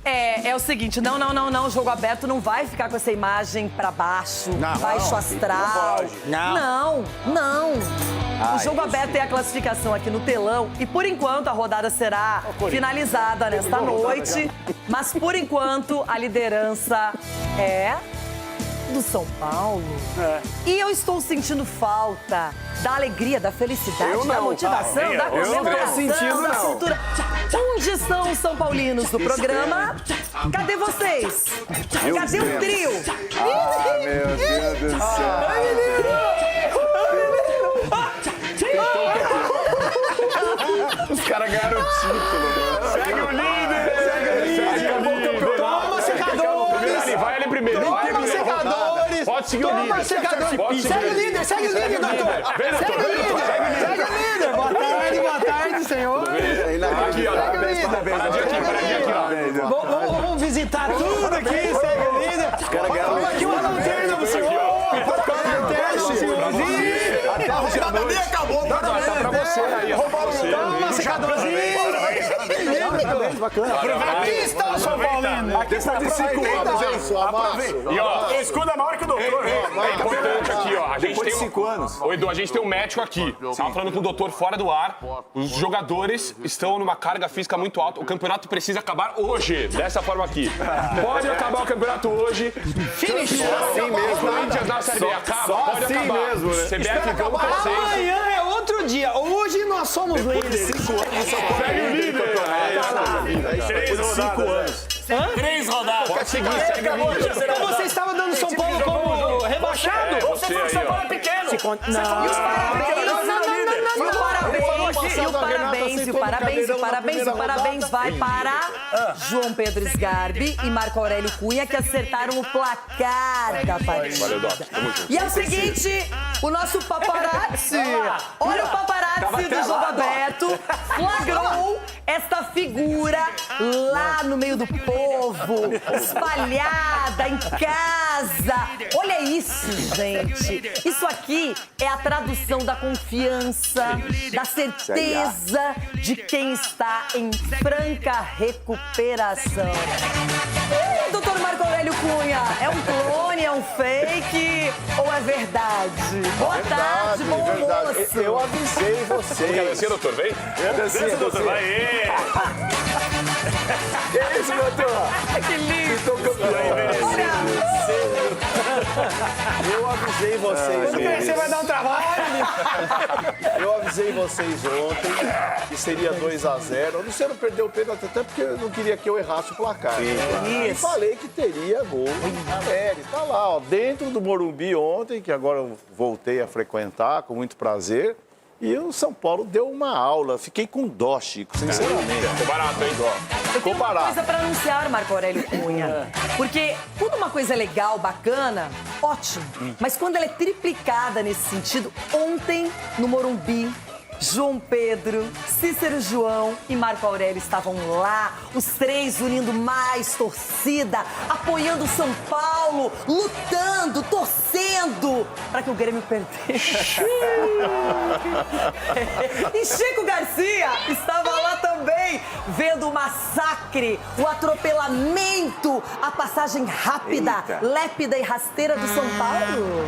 É o seguinte, não, jogo aberto não vai ficar com essa imagem pra baixo, baixo astral. Não. O jogo aberto tem a classificação aqui no telão e, por enquanto, a rodada será finalizada nesta noite. Mas, por enquanto, a liderança é do São Paulo. E eu estou sentindo falta da alegria, da felicidade, da motivação, da comemoração, da cultura. Onde estão os São Paulinos do programa? Cadê vocês? Cadê o trio? Meu Deus do céu. Os caras ganharam o título. Segue o líder. Toma, secadores. Vai ali primeiro. Toma, secadores. Pode seguir o líder. Toma, secadores. Segue o líder, doutor. Segue o líder. Boa tarde, senhor. Aqui, ó. Vamos visitar tudo aqui, segue o líder. Os caras ganharam o Aqui uma lanterna pro senhor. Até a rodada nem acabou. Tá pra você aí. Toma, secadorzinho. Bacana. Aqui está o São Paulino. Aqui está de 5 anos, é isso. E ó, escuda maior que o doutor. É importante aqui, ó. A gente Depois tem de 5 anos. Ô, Edu, a gente tem um médico aqui. Tava falando com o doutor fora do ar. Os jogadores estão numa carga física muito alta. O campeonato precisa acabar hoje. Dessa forma aqui. Pode acabar o campeonato hoje. Finish. Assim mesmo. Corinthians na Série B acaba. Pode assim acabar. mesmo, né? CBF vamos pra 6. Amanhã é outro dia. Hoje nós somos líderes. 5 anos, só pode o líder. 3 rodadas. 3 rodadas. Pode seguir, segue o líder. Então você estava dando São Paulo como rebaixado? Você falou que São Paulo é pequeno. Não. E os parabéns. E o parabéns vai para João Pedro Sgarbi e Marco Aurélio Cunha, que acertaram o placar da partida. Valeu, Doc. Tamo junto. E é o seguinte, o nosso paparazzi, olha o paparazzi do Jogo Aberto, flagrou esta figura lá no meio do povo, espalhada em casa. Olha isso, gente. Isso aqui é a tradução da confiança, da certeza de quem está em franca recuperação. E, doutor Marco Aurélio Cunha, é um clone, é um fake ou é verdade? Boa tarde, bom almoço. Eu avisei vocês. Quer descer, doutor? Vem. Descer, doutor. Vai. Que isso, doutor? Que lindo. Estou campeão. Eu avisei vocês. Quando crescer vai dar um trabalho. Eu avisei vocês ontem que seria 2-0. O Luciano perdeu o pênalti até porque eu não queria que eu errasse o placar. E falei que teria gol. Ele tá lá, ó, dentro do Morumbi ontem, que agora eu voltei a frequentar com muito prazer. E o São Paulo deu uma aula. Fiquei com dó, Chico, sinceramente. Ficou barato, hein? Eu tenho uma coisa para anunciar, Marco Aurélio Cunha. Porque quando uma coisa é legal, bacana, ótimo. Mas quando ela é triplicada nesse sentido, ontem, no Morumbi, João Pedro, Cícero João e Marco Aurélio estavam lá, os três unindo mais torcida, apoiando o São Paulo, lutando, torcendo para que o Grêmio perdesse. E Chico Garcia estava lá também, vendo o massacre, o atropelamento, a passagem rápida, lépida e rasteira do São Paulo.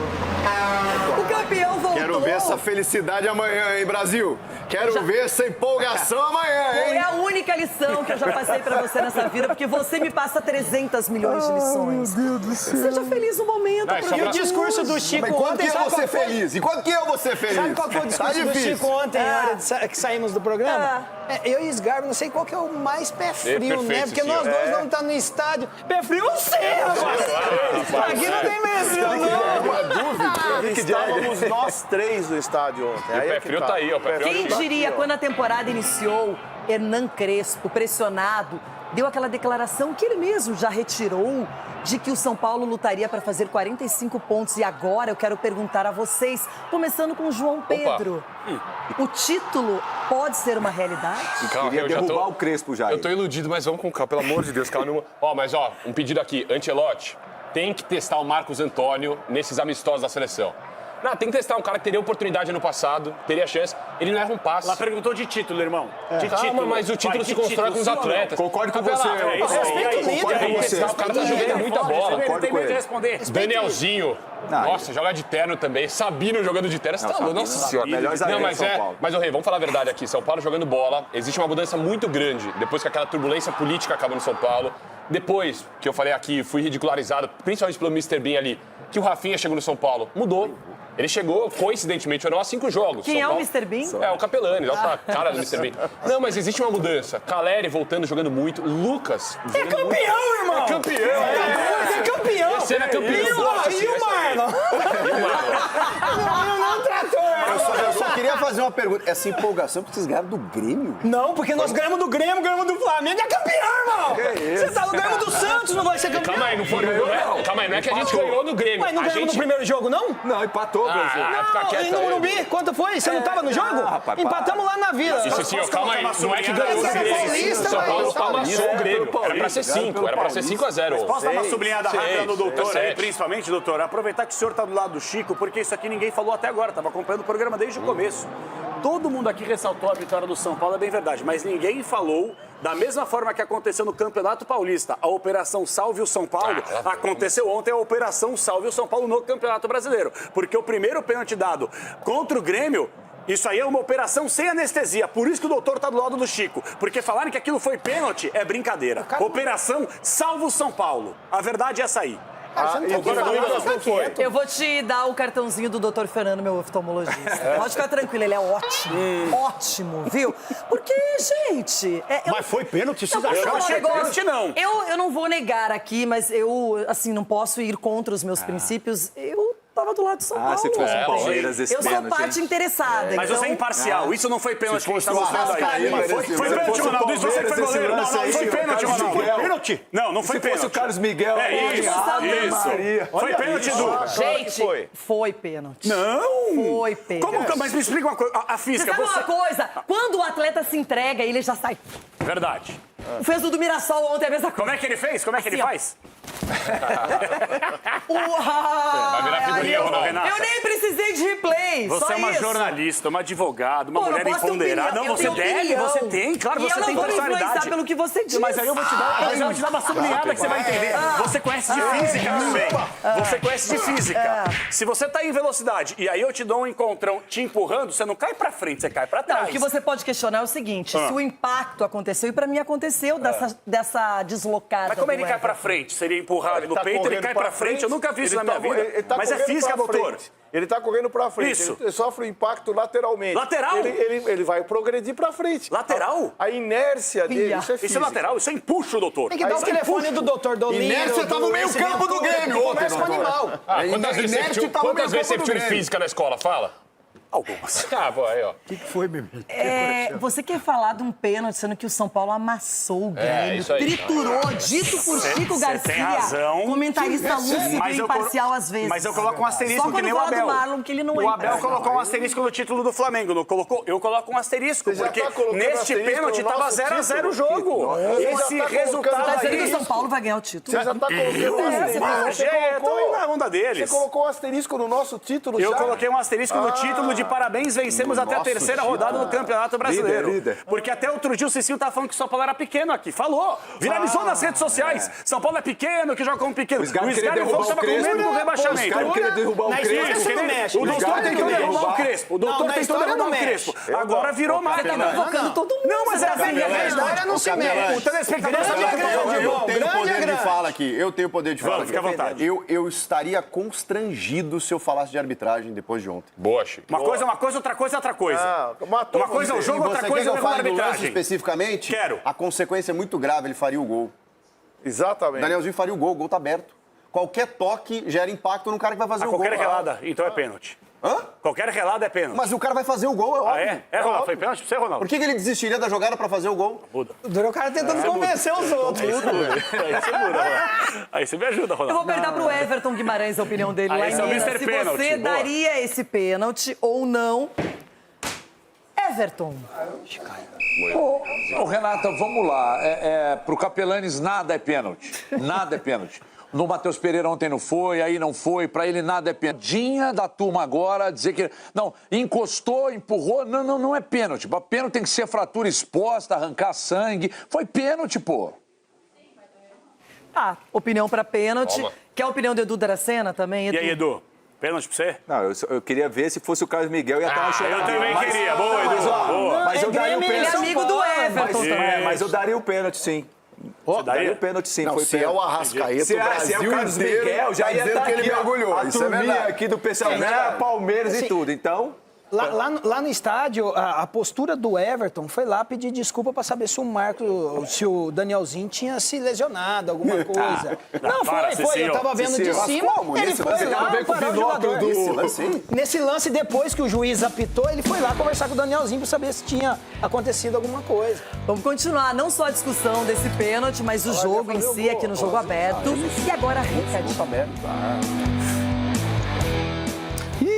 O campeão voltou. Quero ver essa felicidade amanhã, hein, Brasil? Quero ver essa empolgação amanhã, hein? Foi a única lição que eu já passei pra você nessa vida, porque você me passa 300 milhões de lições. Meu Deus do céu. Seja feliz no momento. E o discurso do Chico Mas quando ontem... que eu vou ser feliz? E quando que eu vou ser feliz? Sabe qual foi o discurso do Chico ontem, na hora que saímos do programa? Eu e Sgarbi, não sei qual que é o mais pé frio, né? Porque nós dois vamos estar no estádio. Pé frio você, rapaz! Aqui não tem pé frio, não! Uma dúvida. Estávamos nós três no estádio ontem. E o pé frio tá aí, ó. O pé frio Quem diria, quando a temporada iniciou, Hernan Crespo, pressionado, deu aquela declaração que ele mesmo já retirou de que o São Paulo lutaria para fazer 45 pontos. E agora eu quero perguntar a vocês, começando com o João Pedro. O título pode ser uma realidade? Calma, Queria derrubar o Crespo já. Eu tô iludido, mas vamos com calma, pelo amor de Deus, calma. Mas um pedido aqui, Ancelotti, tem que testar o Marcos Antônio nesses amistosos da seleção. Não, tem que testar um cara que teria oportunidade no passado, teria chance. Ele não erra um passe. Ela perguntou de título, irmão. De Calma, mas o título se constrói com os atletas. Concordo com você. Concordo com você. O cara tá jogando muita bola. Concordo com ele. Danielzinho. Nossa, joga de terno também. Sabino jogando de terno. Você tá louco? Nossa senhora. Melhor zagueiro de São Paulo. Mas, Rei, vamos falar a verdade aqui. São Paulo jogando bola. Existe uma mudança muito grande depois que aquela turbulência política acabou no São Paulo. Depois que eu falei aqui, fui ridicularizado, principalmente pelo Mr. Bean ali, que o Rafinha chegou no São Paulo. Mudou. Ele chegou, coincidentemente, foram 5 jogos. Quem é o Mr. Bean? É, o Capelani, olha a cara do Mr. Bean. Não, mas existe uma mudança. Caleri voltando, jogando muito. Lucas... É campeão, irmão! É campeão! É campeão! Esse era campeão. E o Marlon? Não tratou, Eu só queria fazer uma pergunta. Essa empolgação que vocês ganharam do Grêmio? Não, porque nós ganhamos do Grêmio, ganhamos do Flamengo. É campeão, irmão! Você tá no Grêmio do Santos, não vai ser campeão? Calma aí, não foi Calma aí, não é que a gente ganhou no Grêmio. Mas não ganhamos no primeiro jogo, não? Não, empatou, Brasil. Não, e no Morumbi, quanto foi? Você não tava no jogo? Empatamos lá na Vila. Sim, calma aí. Não é que ganhou o Grêmio. São Paulo amassou o Grêmio. Era pra ser 5, era pra ser 5-0. Posso dar uma sublinhada rápida no doutor aí, 7. principalmente, doutor? Aproveitar que o senhor tá do lado do Chico, porque isso aqui ninguém falou até agora. Tava acompanhando o programa desde o começo. Todo mundo aqui ressaltou a vitória do São Paulo, é bem verdade, mas ninguém falou da mesma forma que aconteceu no Campeonato Paulista. A Operação Salve o São Paulo aconteceu ontem, a Operação Salve o São Paulo no Campeonato Brasileiro. Porque o primeiro pênalti dado contra o Grêmio, isso aí é uma operação sem anestesia. Por isso que o doutor tá do lado do Chico. Porque falarem que aquilo foi pênalti é brincadeira. Operação Salve o São Paulo. A verdade é essa aí. Eu vou te dar o cartãozinho do Dr. Fernando, meu oftalmologista. Pode ficar tranquilo, ele é ótimo. Ótimo, viu? Porque, gente... Mas foi pênalti? Vocês acharam que foi pênalti, não? Eu não vou negar aqui, mas eu, assim, não posso ir contra os meus princípios. Eu tava do lado do São Paulo. Se fosse o Palmeiras, esse eu pênalti. sou parte interessada. Mas então... você é imparcial. Isso não foi pênalti que a gente tá mostrando aí. Foi pênalti, Ronaldo. Isso você que foi goleiro. Não, foi pênalti, Ronaldo. Foi pênalti? Não, não foi pênalti. Se fosse o Carlos Miguel... Isso. Foi pênalti, Du. Gente, foi pênalti. Não. Foi pênalti. Mas me explica uma coisa. A física... Você sabe uma coisa? Quando o atleta se entrega, ele já sai. Verdade. Fez o do Mirassol ontem a mesma coisa. Como é que ele fez? Como é que ele faz? Vai virar figurinha, Renata. Eu nem precisei de replay. Você só é uma isso. jornalista, uma advogada, uma mulher não posso ter empoderada. opinião. Não, você Eu tenho deve, opinião. você tem, claro, E você eu tem não vou me personalidade. influenciar pelo que você diz. Mas aí eu vou te dar uma sublinhada que você vai entender. Você conhece de física também. Você conhece de física. Se você tá em velocidade e aí eu te dou um encontrão te empurrando, você não cai pra frente, você cai pra trás. Não, o que você pode questionar é o seguinte, se o impacto aconteceu, e pra mim aconteceu dessa deslocada. Mas como ele do cai pra Everton. frente? Seria empurrado no peito, ele cai pra frente? Eu nunca vi isso na minha vida. Mas é física, doutor. Ele tá correndo pra frente. Isso. Ele sofre o impacto lateralmente. Lateral? Ele vai progredir pra frente. Lateral? A inércia dele, isso é física. Isso é lateral? Isso é empuxo, doutor. Tem que dar o telefone do doutor Dolino. Inércia tá no meio campo do Grêmio. Começa com o animal. Quantas vezes você teve física na escola? Fala. Algumas. Aí, ó. O que foi, bebê? Você quer falar de um pênalti, sendo que o São Paulo amassou o Grêmio, isso aí. triturou, dito por Chico Garcia, tem razão. comentarista lúcido e imparcial às vezes. Mas eu coloco um asterisco Só que nem o quando fala Abel. do Marlon, que ele não o Abel entra. colocou um asterisco no título do Flamengo, não colocou? Eu coloco um asterisco, Você já porque tá colocando neste asterisco pênalti no tava nosso 0x0 o título? jogo. Esse Você já tá resultado Tá dizendo que o aí... São Paulo vai ganhar o título. Você já tá colocando Eu tô indo na onda deles. Você colocou um asterisco no nosso título Eu já? coloquei um asterisco no título de parabéns, vencemos até a terceira rodada do Campeonato Brasileiro. Líder. Porque até outro dia o Cicinho tava falando que o São Paulo era pequeno aqui. Falou. Viralizou nas redes sociais. São Paulo é pequeno, que joga como pequeno. O Sgarbi falou que tava com medo do rebaixamento. O Sgarbi queria derrubar o Crespo. O doutor tentou derrubar o Crespo. O doutor tentou derrubar o Crespo. Agora virou máquina. Você tá provocando todo mundo. Não, mas é assim. A história não se mexe. O telespectador sabe o que eu tô Eu falando. tenho poder de fala aqui. Eu tenho poder de fala aqui. Fica à vontade. Eu estaria constrangido se eu falasse de arbitragem depois de ontem. Boa, Chico. Uma coisa, outra coisa, outra coisa. Uma coisa é o jogo, outra coisa é o eu falo do lance arbitragem. especificamente? Quero. A consequência é muito grave, ele faria o gol. Exatamente. Danielzinho faria o gol tá aberto. Qualquer toque gera impacto no cara que vai fazer o gol. Qualquer relada, então é pênalti. Hã? Qualquer relada é pênalti. Mas o cara vai fazer o gol, é óbvio. Ah, é? É, Ronaldo? Foi pênalti pra você, Ronaldo? Por que ele desistiria da jogada pra fazer o gol? Muda. O cara tentando convencer os outros. Aí você muda, Ronaldo. Aí você me ajuda, Eu Ronaldo. vou perguntar pro Everton Guimarães a opinião dele lá em esse é o Minas. Mr. Se Pênalti, você boa. daria esse pênalti ou não. Everton. Ô, Renata, vamos lá. Pro Capelanes nada é pênalti. Nada é pênalti. No Matheus Pereira ontem não foi, aí não foi, pra ele nada é pênalti. Dinha da turma agora dizer que... Não, encostou, empurrou, não é pênalti. Pênalti tem que ser fratura exposta, arrancar sangue. Foi pênalti, pô. Tá, opinião pra pênalti. Toma. Quer a opinião do Edu Dracena também, Edu? E aí, Edu? Pênalti pra você? Não, eu queria ver se fosse o Carlos Miguel ia estar na chegada. Eu também queria. Boa, Edu. Boa. Mas eu daria o pênalti. Ele é amigo do Everton também. Mas eu daria o pênalti, sim. Você daria o pênalti, sim. Não, foi se é o Arrascaeta, se o Brasil é o Carlos inteiro Miguel, já tá ia dizendo estar que ele aqui, ó, mergulhou. a Isso é turminha verdade. aqui do PCL, Palmeiras e tudo. Então... Lá no estádio, a postura do Everton foi lá pedir desculpa para saber se o Danielzinho tinha se lesionado, alguma coisa. Não, foi. Eu tava vendo de cima. Ele foi lá parar o jogador. Nesse lance, depois que o juiz apitou, ele foi lá conversar com o Danielzinho para saber se tinha acontecido alguma coisa. Vamos continuar, não só a discussão desse pênalti, mas o jogo em si, aqui no Jogo Aberto. E agora, recadinho.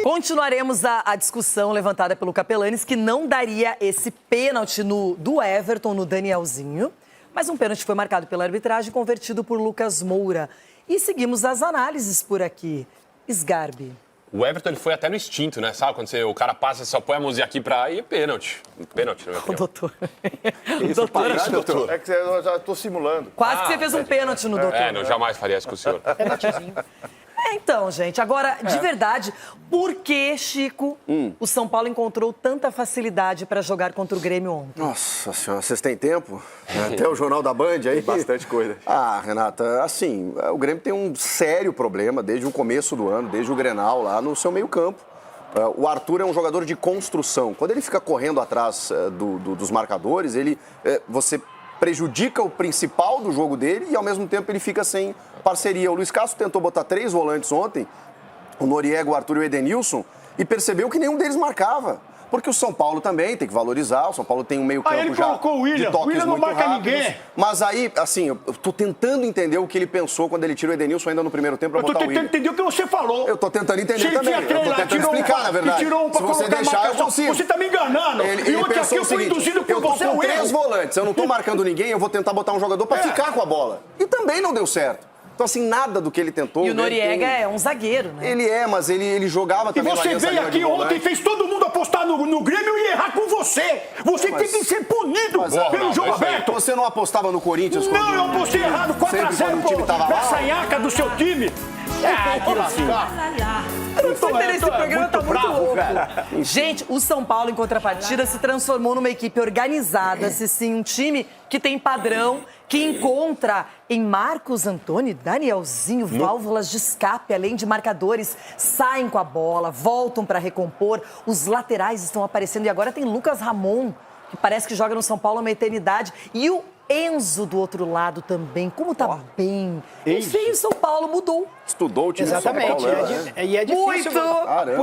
Continuaremos a discussão levantada pelo Capelanes, que não daria esse pênalti do Everton no Danielzinho, mas um pênalti foi marcado pela arbitragem, convertido por Lucas Moura. E seguimos as análises por aqui. Sgarbi. O Everton ele foi até no instinto, né? Sabe? Quando o cara passa, só põe a mãozinha aqui pra... E pênalti. Pênalti, né? O doutor. doutor. É que eu já tô simulando. Quase que você fez um pênalti no doutor. Não, jamais faria isso com o senhor. Pênaltizinho. Então, gente, agora, de verdade, por que, Chico, o São Paulo encontrou tanta facilidade para jogar contra o Grêmio ontem? Nossa senhora, vocês têm tempo? Até o Jornal da Band aí? Bastante coisa. Renata, assim, o Grêmio tem um sério problema desde o começo do ano, desde o Grenal lá no seu meio-campo. O Arthur é um jogador de construção. Quando ele fica correndo atrás dos marcadores, você prejudica o principal do jogo dele e, ao mesmo tempo, ele fica sem parceria. O Luiz Castro tentou botar 3 volantes ontem. o Noriega, o Arthur e o Edenilson, e percebeu que nenhum deles marcava. Porque o São Paulo também tem que valorizar, o São Paulo tem um meio campo ele já colocou o William. de toques O William não muito marca rápidos. ninguém. Mas aí, assim, eu tô tentando entender o que ele pensou quando ele tira o Edenilson ainda no primeiro tempo pra Eu tô botar o tentando William. entender o que você falou. Eu tô tentando entender Você também. tinha Eu três tô lá, tentando tirou explicar, um, na verdade. tirou um pra Se você colocar deixar, eu marcação. consigo. Você tá me enganando. Ele E ontem aqui pensou eu o fui seguinte, induzido por eu tô você, com o 3 erro. volantes, eu não tô marcando ninguém, eu vou tentar botar um jogador pra ficar com a bola. E também não deu certo. Então, assim, nada do que ele tentou... E o Noriega é um zagueiro, né? Ele é, mas ele jogava E também... você veio aqui ontem e fez todo mundo apostar no Grêmio e errar com você. Você tem que ser punido pelo jogo aberto. Você não apostava no Corinthians? Não, eu apostei errado, 4-0 pra sanhaca do seu time. Que lascar. Esse programa tá muito louco. Gente, o São Paulo, em contrapartida, se transformou numa equipe organizada, sim, um time que tem padrão, que encontra em Marcos Antônio e Danielzinho válvulas de escape, além de marcadores, saem com a bola, voltam para recompor, os laterais estão aparecendo e agora tem Lucas Ramon, que parece que joga no São Paulo há uma eternidade, e o Enzo do outro lado também, como tá bem. Enfim, o São Paulo mudou. Estudou o time Exatamente. do São Paulo. E é difícil. Muito.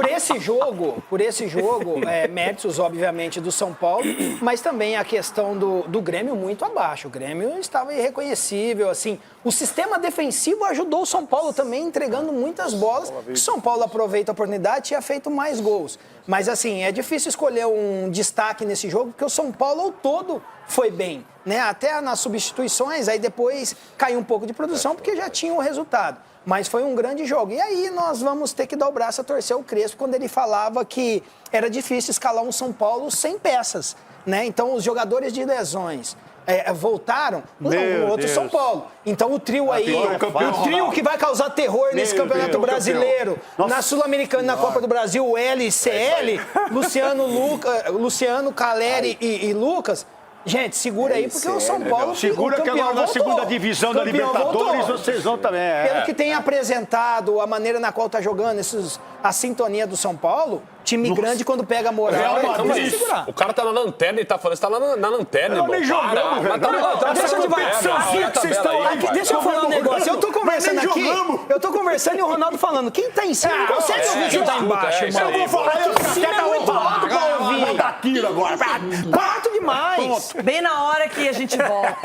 Por esse jogo, méritos, obviamente, do São Paulo, mas também a questão do Grêmio muito abaixo. O Grêmio estava irreconhecível, assim. O sistema defensivo ajudou o São Paulo também, entregando muitas bolas. O São Paulo aproveita a oportunidade e tinha feito mais gols. Mas, assim, é difícil escolher um destaque nesse jogo, porque o São Paulo ao todo foi bem, né? Até nas substituições, aí depois caiu um pouco de produção, porque já tinha o resultado. Mas foi um grande jogo. E aí nós vamos ter que dar o braço a torcer o Crespo quando ele falava que era difícil escalar um São Paulo sem peças, né? Então os jogadores de lesões voltaram, o outro São Paulo. Então o trio aí, o trio que vai causar terror nesse Campeonato Brasileiro, na Sul-Americana, na Copa do Brasil, o LCL, Luciano, Caleri e Lucas. Gente, segura aí, porque o São Paulo... Segura que agora na segunda divisão da Libertadores vocês vão também. Pelo que tem apresentado, a maneira na qual tá jogando, a sintonia do São Paulo, time grande quando pega a moral... O cara tá na lanterna e tá falando, você tá lá na lanterna, irmão. Nem jogamos, velho. Deixa eu falar um negócio. Eu tô conversando aqui, eu tô conversando e o Ronaldo falando. Quem tá em cima não consegue ouvir quem tá embaixo, irmão. Eu vou falar, aqui em cima é muito alto pra ouvir. Vou dar tiro agora. Bato demais. Bem na hora que a gente volta.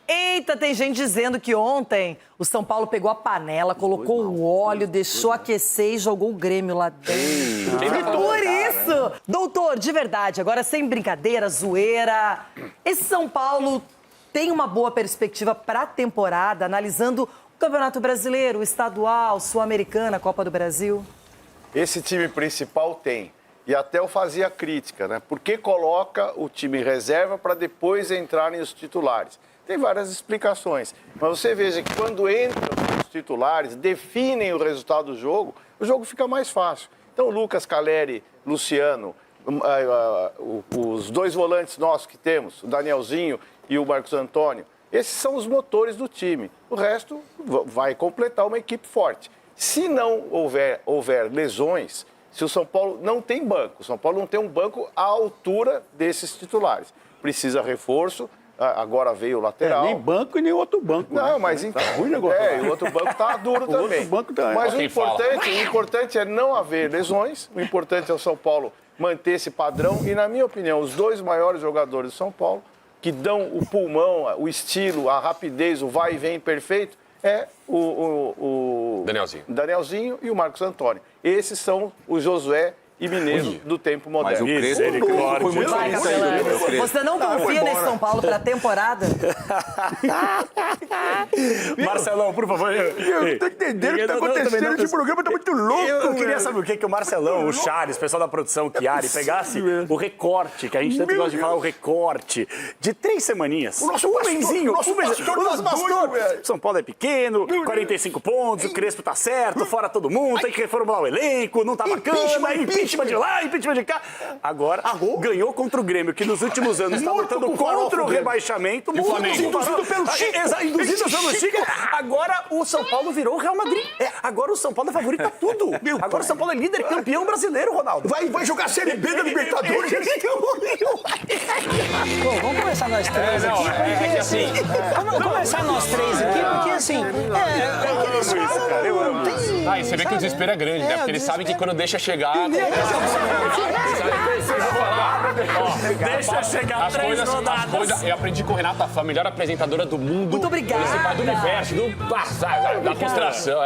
Eita, tem gente dizendo que ontem o São Paulo pegou a panela, colocou o óleo, deixou aquecer e jogou o Grêmio lá dentro. Por isso! Doutor, de verdade, agora sem brincadeira, zoeira, esse São Paulo tem uma boa perspectiva para a temporada, analisando o Campeonato Brasileiro, o Estadual, Sul-Americana, Copa do Brasil? Esse time principal tem. E até eu fazia crítica, né? Por que coloca o time reserva para depois entrarem os titulares? Tem várias explicações. Mas você veja que quando entram os titulares, definem o resultado do jogo, o jogo fica mais fácil. Então, Lucas, Caleri, Luciano, os dois volantes nossos que temos, o Danielzinho e o Marcos Antônio, esses são os motores do time. O resto vai completar uma equipe forte. Se não houver lesões, se o São Paulo não tem banco, o São Paulo não tem um banco à altura desses titulares. Precisa reforço, agora veio o lateral. Nem banco e nem outro banco. Não, mas então... Tá ruim o negócio. E o outro banco tá duro também. Outro banco também. Mas o importante é não haver lesões, o importante é o São Paulo manter esse padrão e, na minha opinião, os dois maiores jogadores do São Paulo, que dão o pulmão, o estilo, a rapidez, o vai e vem perfeito, é o Danielzinho e o Marcos Antônio. Esses são o Josué e Mineiro do tempo moderno. Mas o Crespo foi muito bem. Você não confia nesse São Paulo para a temporada? Marcelão, por favor. Eu tô entendendo o que tá acontecendo. Esse programa tá muito louco. Eu queria saber o que o Marcelão, o Charles, o pessoal da produção, o Chiari, pegasse o recorte, que a gente tanto gosta de falar, o recorte, de 3 semaninhas. O nosso pastor. O nosso pastor. São Paulo é pequeno, 45 pontos, o Crespo tá certo, fora todo mundo, tem que reformular o elenco, não tá bacana, impeachment. impeachment de lá, impeachment de cá. Agora, ganhou contra o Grêmio, que nos últimos anos está lutando contra o rebaixamento. Induzido pelo Chico. Induzido pelo Chico. Agora o São Paulo virou o Real Madrid. Agora o São Paulo é favorito a tudo. Agora o São Paulo é líder, campeão brasileiro, Ronaldo. Vai jogar a Série B da Libertadores. Bom, vamos começar nós três aqui, porque assim... Vamos começar nós três aqui, porque assim... eles falam... Ah, e você vê que o desespero é grande, né? Porque eles sabem que quando deixa chegar... Deixa chegar as coisas. Eu aprendi com Renata Fã, a melhor apresentadora do mundo. Muito obrigada. Do universo, da frustração,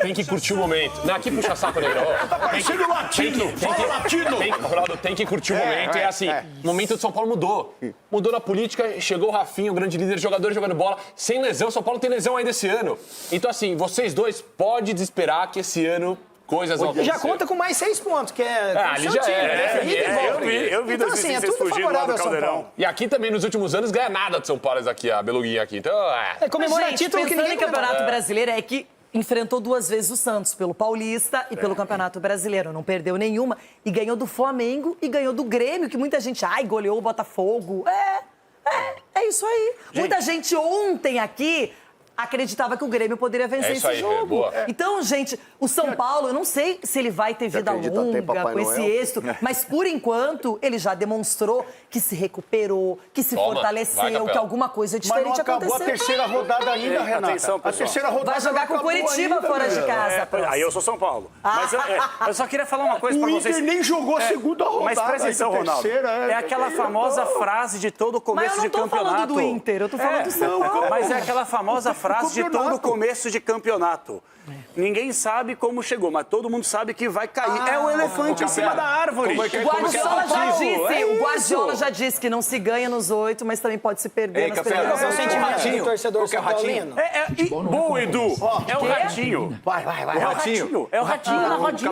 Tem que curtir o momento. Não, aqui puxa saco, Negrão. Tá parecendo latino. Fala latino. Ronaldo, tem que curtir o momento. É assim, o momento do São Paulo mudou. Mudou na política, chegou o Rafinha, o grande líder, jogadores jogando bola, sem lesão. São Paulo tem lesão ainda esse ano. Então, assim, vocês dois podem esperar que esse ano coisas vão acontecer. Já conta com mais 6 pontos, que é... ali já eu vi então, assim, é tudo favorável ao São Paulo. E aqui também, nos últimos anos, ganha nada do São Paulo, aqui, a Beluguinha aqui. Então, é comemorar título que ninguém em Campeonato Brasileiro é que enfrentou 2 vezes o Santos, pelo Paulista e pelo Campeonato Brasileiro. Não perdeu nenhuma e ganhou do Flamengo e ganhou do Grêmio, que muita gente, goleou o Botafogo. É isso aí. Muita gente ontem aqui acreditava que o Grêmio poderia vencer esse jogo. Então, gente, o São Paulo, eu não sei se ele vai ter vida longa com esse êxito, mas por enquanto ele já demonstrou que se recuperou, que se fortaleceu, que alguma coisa diferente aconteceu. Mas não acabou a terceira rodada ainda, Renata. A terceira rodada vai jogar com o Curitiba fora de casa. Aí eu sou São Paulo. Mas eu só queria falar uma coisa pra vocês. O Inter nem jogou a segunda rodada. Mas presta atenção, Ronaldo. É aquela famosa frase de todo começo de campeonato. Mas eu não tô falando do Inter, eu tô falando do São Paulo. Mas é aquela famosa frase de todo começo de campeonato. Ninguém sabe como chegou, mas todo mundo sabe que vai cair. É o elefante em cima da árvore. O Guardiola já disse que não se ganha nos 8, mas também pode se perder nas primeiras. Qual é o sentimento do torcedor São Paulino? Bom, Edu. É o ratinho. Vai. O ratinho. É o ratinho na rodinha.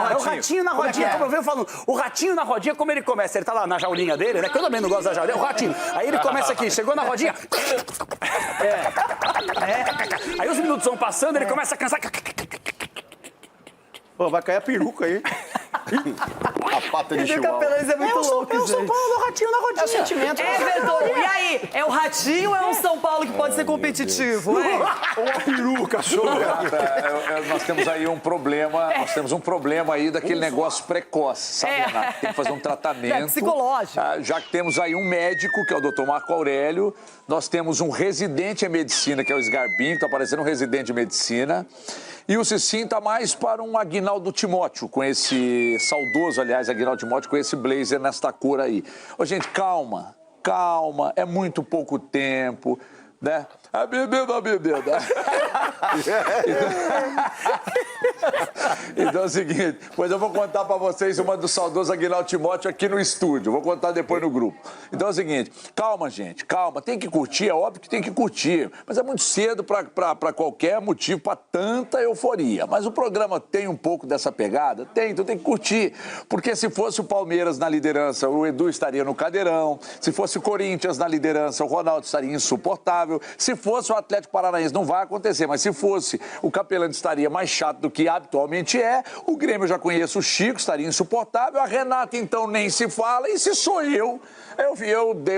É o ratinho na rodinha. Como eu venho falando, o ratinho na rodinha, como ele começa? Ele tá lá na jaulinha dele, né? Que eu também não gosto da jaulinha. O ratinho. Aí ele começa aqui, chegou na rodinha. Aí os minutos vão passando, ele começa a cansar. Pô, vai cair a peruca aí. A pata de chihuahua. Capelães é muito louco, gente. É o São Paulo, o ratinho na rodinha. É o sentimento. Everton, e aí? É o ratinho ou é um São Paulo que pode ser competitivo? Ou a peruca, show. Nós temos aí um problema, nós temos um problema aí daquele negócio precoce, sabe, Renato? Tem que fazer um tratamento. Psicológico. Já que temos aí um médico, que é o Dr. Marco Aurélio, nós temos um residente em medicina, que é o Sgarbim, que está parecendo um residente de medicina. E o Cicinho está mais para um Aguinaldo Timóteo, com esse saudoso, aliás, Aguinaldo Timóteo, com esse blazer nesta cor aí. Ô, gente, calma, é muito pouco tempo, né? A bebida. Então é o seguinte, pois eu vou contar pra vocês uma do saudoso Aguinaldo Timóteo aqui no estúdio. Vou contar depois no grupo. Então é o seguinte, calma, gente, calma. Tem que curtir, é óbvio que tem que curtir. Mas é muito cedo pra qualquer motivo, pra tanta euforia. Mas o programa tem um pouco dessa pegada? Tem, então tem que curtir. Porque se fosse o Palmeiras na liderança, o Edu estaria no cadeirão. Se fosse o Corinthians na liderança, o Ronaldo estaria insuportável. Se fosse o Atlético Paranaense, não vai acontecer, mas se fosse, o Capelani estaria mais chato do que habitualmente é. O Grêmio, eu já conheço o Chico, estaria insuportável. A Renata, então, nem se fala. E se sou eu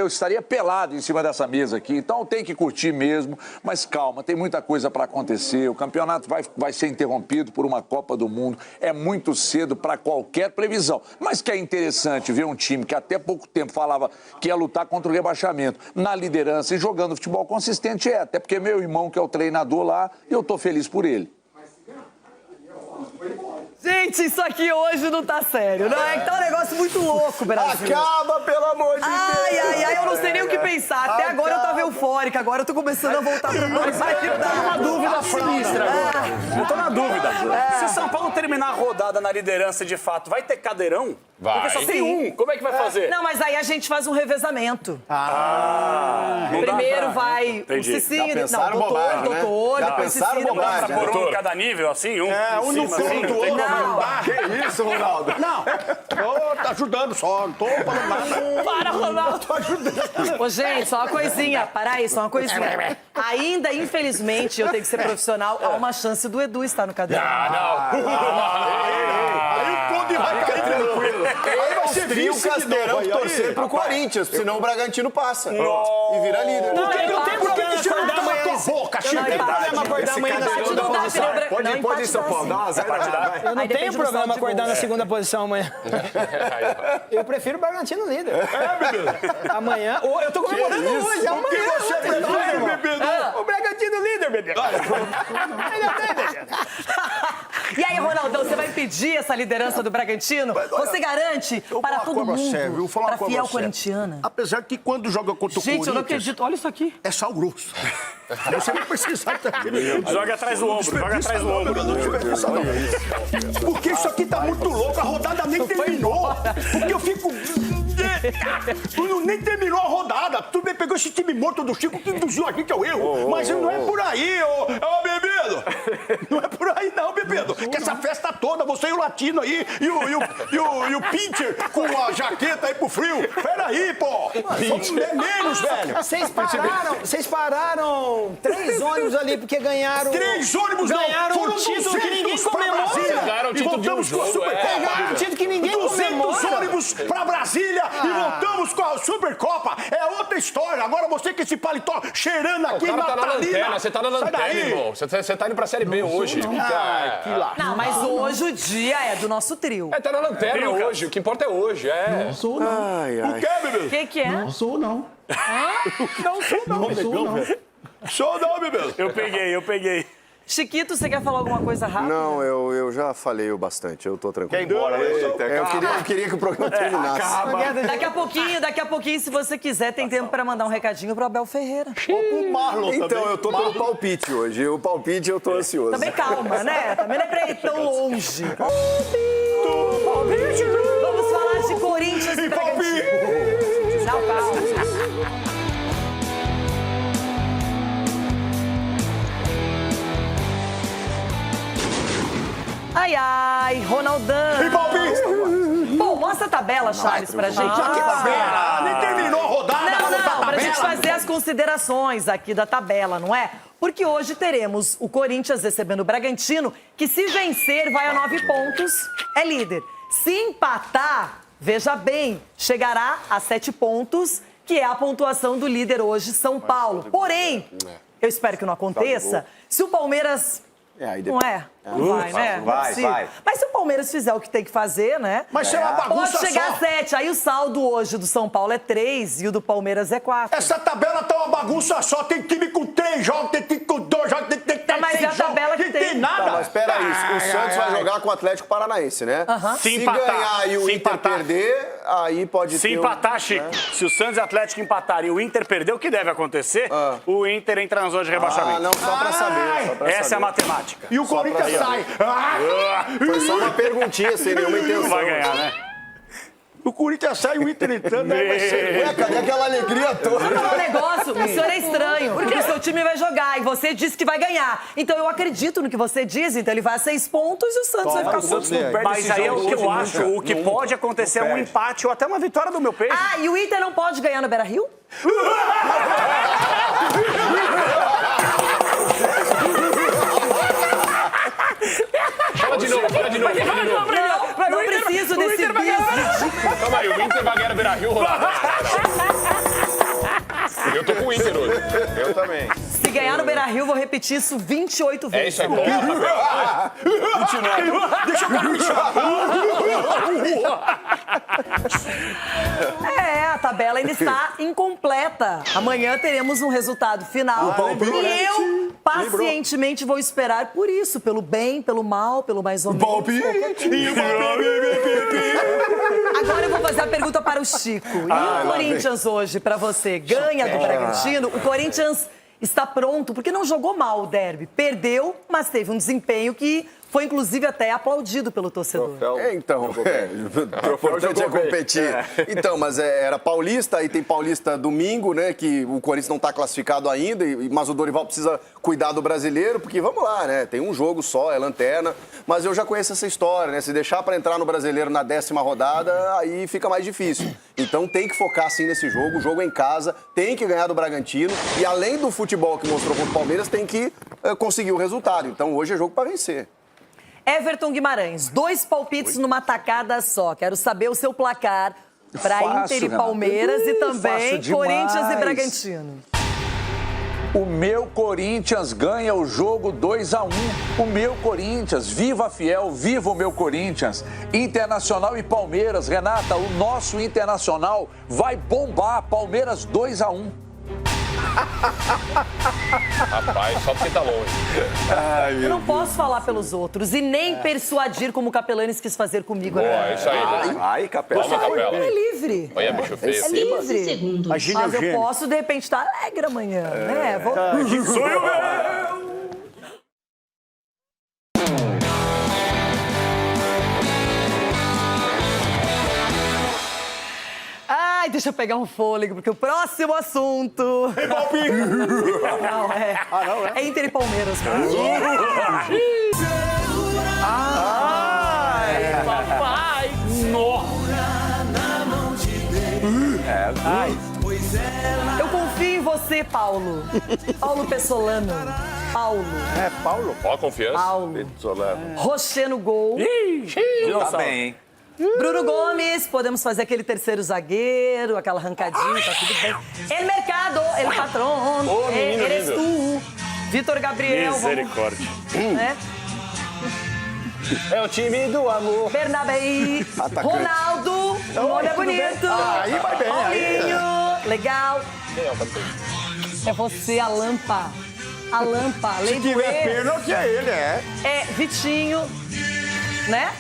estaria pelado em cima dessa mesa aqui. Então tem que curtir mesmo, mas calma, tem muita coisa para acontecer. O campeonato vai ser interrompido por uma Copa do Mundo. É muito cedo para qualquer previsão. Mas que é interessante ver um time que até pouco tempo falava que ia lutar contra o rebaixamento na liderança e jogando futebol consistente, até porque meu irmão, que é o treinador lá, e eu tô feliz por ele. Gente, isso aqui hoje não tá sério, não é? Que tá um negócio muito louco, Brasil. Acaba, pelo amor de Deus. Ai, eu não sei nem o que pensar. Até agora eu tava eufórica, agora eu tô começando a voltar pra normalidade. Eu tô numa dúvida sinistra agora. Eu tô na dúvida. Se o São Paulo terminar a rodada na liderança de fato, vai ter cadeirão? Vai. Porque só tem um. Como é que vai fazer? Não, mas aí a gente faz um revezamento. Primeiro vai o Cicinho, doutor, depois Cicinho. Não dá pra pôr um em cada nível, assim? Um no canto, outro embaixo. Que isso, Ronaldo? Não, tá ajudando só, não tô falando nada. Para, Ronaldo. Tô ajudando. Ô, gente, só uma coisinha. Para aí, só uma coisinha. Ainda, infelizmente, eu tenho que ser profissional, há uma chance do Edu estar no cadeirão. Aí o Conde vai cair. Aí vai ser o Castelão torcer pro Corinthians, senão o Bragantino passa. E vira líder. Não tem problema acordar amanhã. Boca, Não tem problema acordar amanhã na segunda posição. Pode ir, São Paulo, dá uma zero. Eu não tenho problema acordar na segunda posição amanhã. Eu prefiro o Bragantino líder. Amanhã. Eu tô comemorando hoje. Amanhã. O que você prefere, bebê? O Bragantino líder, bebê. E aí, Ronaldão, você vai impedir essa liderança do Bragantino? Você garante para todo mundo, para fiel corintiana? Apesar que quando joga contra o Corinthians... Gente, eu não acredito. Olha isso aqui. É sal grosso. Você não precisa... Joga atrás do ombro, joga atrás do ombro. Porque isso aqui tá muito louco, a rodada nem terminou. Porque eu fico... Nem terminou a rodada. Tudo bem, pegou esse time morto do Chico que induziu a gente ao erro. Mas não é por aí, ô Bebedo. Não é por aí não, Bebedo. Que essa festa toda, você e o Latino aí, e o Pincher com a jaqueta aí pro frio. Peraí, pô. É menos, velho. Vocês pararam 3 ônibus ali porque ganharam... 3 ônibus não. Ganharam um título que ninguém comemora. Ganharam o título de um jogo, Ganharam um título que ninguém comemora. 200 ônibus pra Brasília e voltamos com a Supercopa. É outra história. Agora você com esse paletó cheirando aqui, o cara tá na lanterna, você tá na lanterna, irmão. Você tá indo pra Série B hoje. Não, mas hoje o dia é do nosso trio. Tá na lanterna hoje, o que importa é hoje, Não sou, não. O que, bebê? O que é? Não sou, não. Não sou, não. Sou não, bebê. Eu peguei. Chiquito, você quer falar alguma coisa rápida? Não, eu já falei o bastante, eu tô tranquilo. Quer ir embora? Eu queria que o programa terminasse. Daqui a pouquinho, se você quiser, tem tempo pra mandar um recadinho pro Abel Ferreira. Ou pro Marlon então, também. eu tô pelo palpite hoje. O palpite eu tô ansioso. Também calma, né? Também não é pra ir tão longe. Vamos falar de Corinthians e Bragantino. Calma. Ai, ai, Ronaldão. E palpite! Bom, mostra a tabela, Charles, pra gente. Que tabela? Nem terminou a rodada. Não, pra gente fazer as considerações aqui da tabela, não é? Porque hoje teremos o Corinthians recebendo o Bragantino, que se vencer vai a 9 pontos, é líder. Se empatar, veja bem, chegará a 7 pontos, que é a pontuação do líder hoje, São Paulo. Porém, eu espero que não aconteça, se o Palmeiras... Não é? Não vai, né? Vai. Mas se o Palmeiras fizer o que tem que fazer, né? Mas se é uma bagunça pode chegar só. a 7. Aí o saldo hoje do São Paulo é 3 e o do Palmeiras é 4. Essa tabela tá uma bagunça só. Tem time com 3 jogos, tem time com 2 jogos, tem 3 mas é a tabela que tem. nada. Tá, mas peraí, o Santos vai jogar com o Atlético Paranaense, né? Se Se empatar, ganhar e o Inter perder, aí pode Se ter... empatar, Chico, se o Santos e o Atlético empatarem e o Inter perder, o que deve acontecer? O Inter entra na zona de rebaixamento. não, só pra saber. Essa é a matemática. E o Corinthians sai. Foi só uma perguntinha, sem nenhuma intenção. Não vai ganhar, né? O Corinthians sai, o Inter entrando, aí vai ser... Ué, cadê aquela alegria toda? O negócio, o senhor é estranho, porque o seu time vai jogar e você disse que vai ganhar. Então eu acredito no que você diz, então ele vai a 6 pontos e o Santos vai ficar com... Mas aí é o que eu acho, o que pode acontecer é um empate ou até uma vitória do meu peixe. Ah, e o Inter não pode ganhar no Beira-Rio? Fala de novo. Não preciso desse business. Calma aí, o Inter vai ganhar no Beira-Rio, Ronaldo. Eu tô com o Inter hoje. Eu também. Se ganhar no Beira-Rio, vou repetir isso 28 vezes. É isso aí, porra. 29. Deixa eu caprichar. A tabela ainda está incompleta. Amanhã teremos um resultado final. E eu pacientemente vou esperar por isso, pelo bem, pelo mal, pelo mais ou menos. Agora eu vou fazer a pergunta para o Chico. E o Corinthians hoje, para você, ganha do Bragantino? O Corinthians está pronto, porque não jogou mal o derby. Perdeu, mas teve um desempenho que foi, inclusive, até aplaudido pelo torcedor. Então, o importante é competir. Então, mas era Paulista, aí tem Paulista domingo, né, que o Corinthians não está classificado ainda, mas o Dorival precisa cuidar do brasileiro, porque vamos lá, né, tem um jogo só, é lanterna, mas eu já conheço essa história, né, se deixar para entrar no brasileiro na 10ª rodada, aí fica mais difícil. Então tem que focar, sim, nesse jogo, o jogo é em casa, tem que ganhar do Bragantino, e além do futebol que mostrou contra o Palmeiras, tem que conseguir o resultado. Então hoje é jogo para vencer. Everton Guimarães, 2 palpites numa tacada só. Quero saber o seu placar para Fácil, Inter e Renato. Palmeiras e também Fácil demais. Corinthians e Bragantino. O meu Corinthians ganha o jogo 2-1. O meu Corinthians, viva a Fiel, viva o meu Corinthians. Internacional e Palmeiras, Renata, o nosso Internacional vai bombar. Palmeiras 2-1. Rapaz, só porque tá longe. Eu não posso falar pelos outros e nem persuadir como o Capelanes quis fazer comigo. Boa, é isso aí. Ai, Capela. Calma, Capela. É livre. Olha, bicho feio. É livre. Imagina Mas o eu gênio. posso, de repente, estar alegre amanhã, né? Vou... Sou eu mesmo! Ai, deixa eu pegar um fôlego, porque o próximo assunto... Ei, palpite! Não, é... Ah, não, é? É Inter e Palmeiras. Ai, papai! Nossa! Eu confio em você, Paulo. Paulo Pessolano. Paulo. É, Paulo. Ó a confiança. Paulo. Solano. Rocher no gol. Tá bem, hein? Bruno Gomes, podemos fazer aquele terceiro zagueiro, aquela arrancadinha, tá tudo bem. El Mercado, El Patrón, Ô, menino eres lindo. tu. Vitor Gabriel, Misericórdia. né? É o time do amor. Bernabéi, Atacante. Ronaldo, o nome é bonito. Aí vai bem, aí. Paulinho, legal. Quem é o capitão? É você, a Lampa. A Lampa, lei Se do tiver ex. pênalti, é ele, é. É Vitinho, né?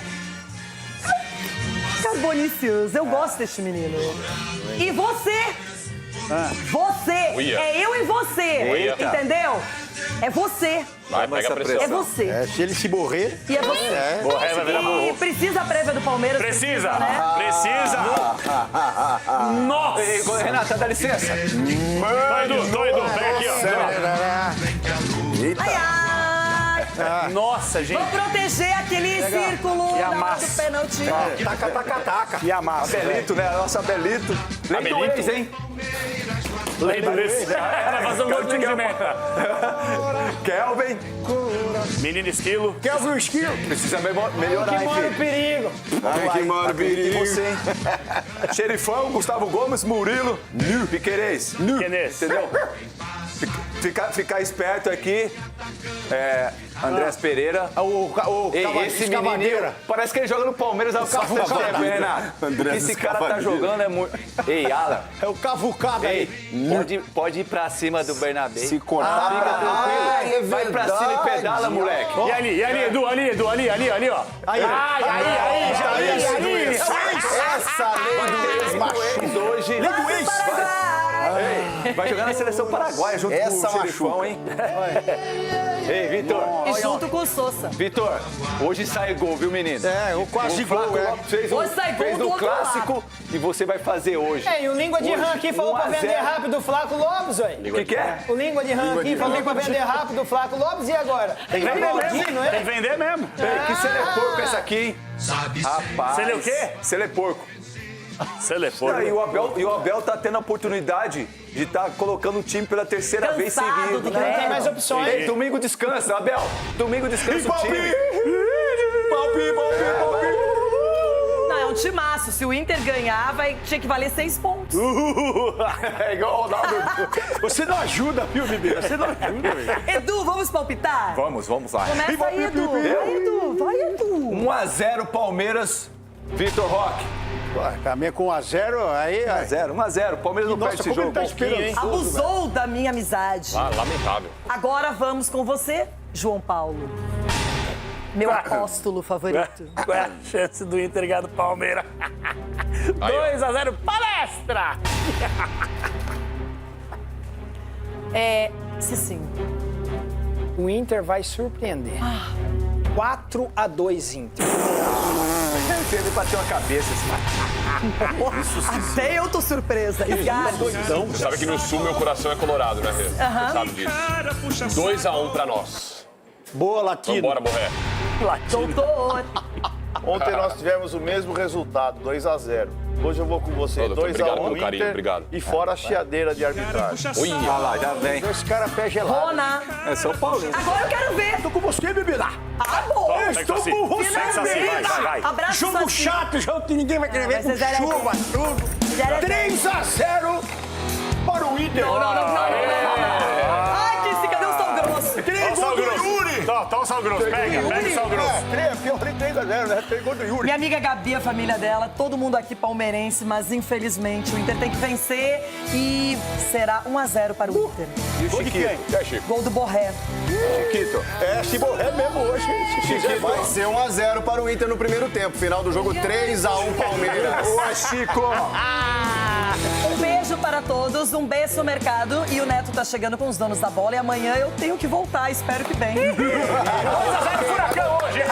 Carbonicioso, eu gosto deste menino. E você? Você, Uia. é eu e você, Uia. entendeu? É você, Vai, pega a pressão. é você. É, se ele se morrer. E é você. É. Borré vai virar E burro. precisa a prévia do Palmeiras? Precisa! né? Precisa! Nossa! Ei, Renata, dá licença. Tô, Edu. Vem aqui, ó. Ai, ai. Nossa, gente. Vou proteger aquele círculo E na hora do amassa. pênalti. Taca. E a massa. Abelito, né? A nossa Abelito. Lei do Abelito? ex, hein? Lei do ex. Vai fazer um gol de pimenta. Kelvin. Menino esquilo. Kelvin o esquilo. Precisa melhorar, hein, filho? Perigo. Ai, que mora o perigo. Você, hein? Xerifão, Gustavo Gomes, Murilo, Piquerez. Piquerez. Entendeu? Ficar esperto aqui. Andrés Pereira. Esse menino, parece que ele joga no Palmeiras há bastante tempo, hein, Renato? Esse cara tá jogando é muito... Ei, Alan. É o cavucado aí. Pode ir pra cima do Bernabé. Se cortar, Fica tranquilo. Vai pra cima e pedala, moleque. E ali, Edu, ali, ó. Aí. Essa lei do ex hoje. Lei do ex. Vai jogar na seleção paraguaia junto com o Xerifão, hein? Ei, Vitor. E junto com o Sousa. Vitor, hoje sai gol, viu, menino? É, o quase Flaco gol, é. Lopes fez Hoje sai gol do no outro clássico e você vai fazer hoje. É, e o Língua de Hoje, Rã aqui falou 1 a pra vender 0. rápido o Flaco Lopes, ué. O que é? O Língua de Rã aqui falou pra vender rápido o Flaco Lopes e agora? Tem que vender Ronaldinho, mesmo. não é? Tem que vender mesmo. Ei, que porco essa aqui, hein? Rapaz. Cele o quê? Porco. Selefor. E o Abel tá tendo a oportunidade de estar colocando o time pela terceira vez Cansado seguida. do que não tem mais opções. Ei, domingo descansa, Abel. Domingo descansa o time. Palpi. Não, é um timaço. Se o Inter ganhar, tinha que valer 6 pontos. É igual o Ronaldo. Você não ajuda, viu, Bibi? Você não ajuda, velho. Edu, vamos palpitar? Vamos lá. Começa aí, Edu. Vai, Edu. 1-0 Palmeiras, Vitor Roque. Também com 1-0, aí... 1-0. Palmeiras não perde esse como jogo. ele tá esperando. hein? Abusou da minha amizade. Ah, lamentável. Agora vamos com você, João Paulo. Meu apóstolo favorito. Qual é a chance do Inter ganhar do Palmeiras? 2-0, palestra! Sim. O Inter vai surpreender. 4-2 Inter. Ele bateu a cabeça assim. Até eu tô surpresa. Você sabe que no Sul meu coração é colorado, né, Rê? Você sabe disso. 2-1 pra nós. Boa, Latino. Vambora, Borré. Doutor. Ontem nós tivemos o mesmo resultado, 2-0. Hoje eu vou com você, Doutor, 2-1 obrigado pelo Inter carinho, obrigado. e fora a chiadeira de arbitragem. Olha lá, já vem. Esse cara é pé gelado. Rona. É São Paulo. Agora eu quero ver. Tô com você, Bibi. Ah, bom. Esse Então, Saci. Estou com você, Saci, vai. Abraço, Jogo Saci. chato, já que ninguém vai querer ver Mas com Zezé era- chuva, tudo. Zezé era- 3-0 para o Inter. Não. Ai, que cadê o sal grosso? 3 Sal gols do grosso. Yuri. Tá o sal grosso, pega o sal grosso. 3-0, né? 3 gols do Yuri. Minha amiga Gabi, a família dela, todo mundo aqui palmeirense, mas infelizmente o Inter tem que vencer e será 1-0 para o Inter. E o Chiquito? Gol do Borré. Chiquito. Se morrer mesmo hoje. Chiquito, vai ser 1-0 para o Inter no primeiro tempo. Final do jogo 3-1 Palmeiras. Boa, Chico. Um beijo para todos, um beijo no mercado. E o Neto tá chegando com os donos da bola e amanhã eu tenho que voltar, espero que bem. 2-0 Furacão hoje.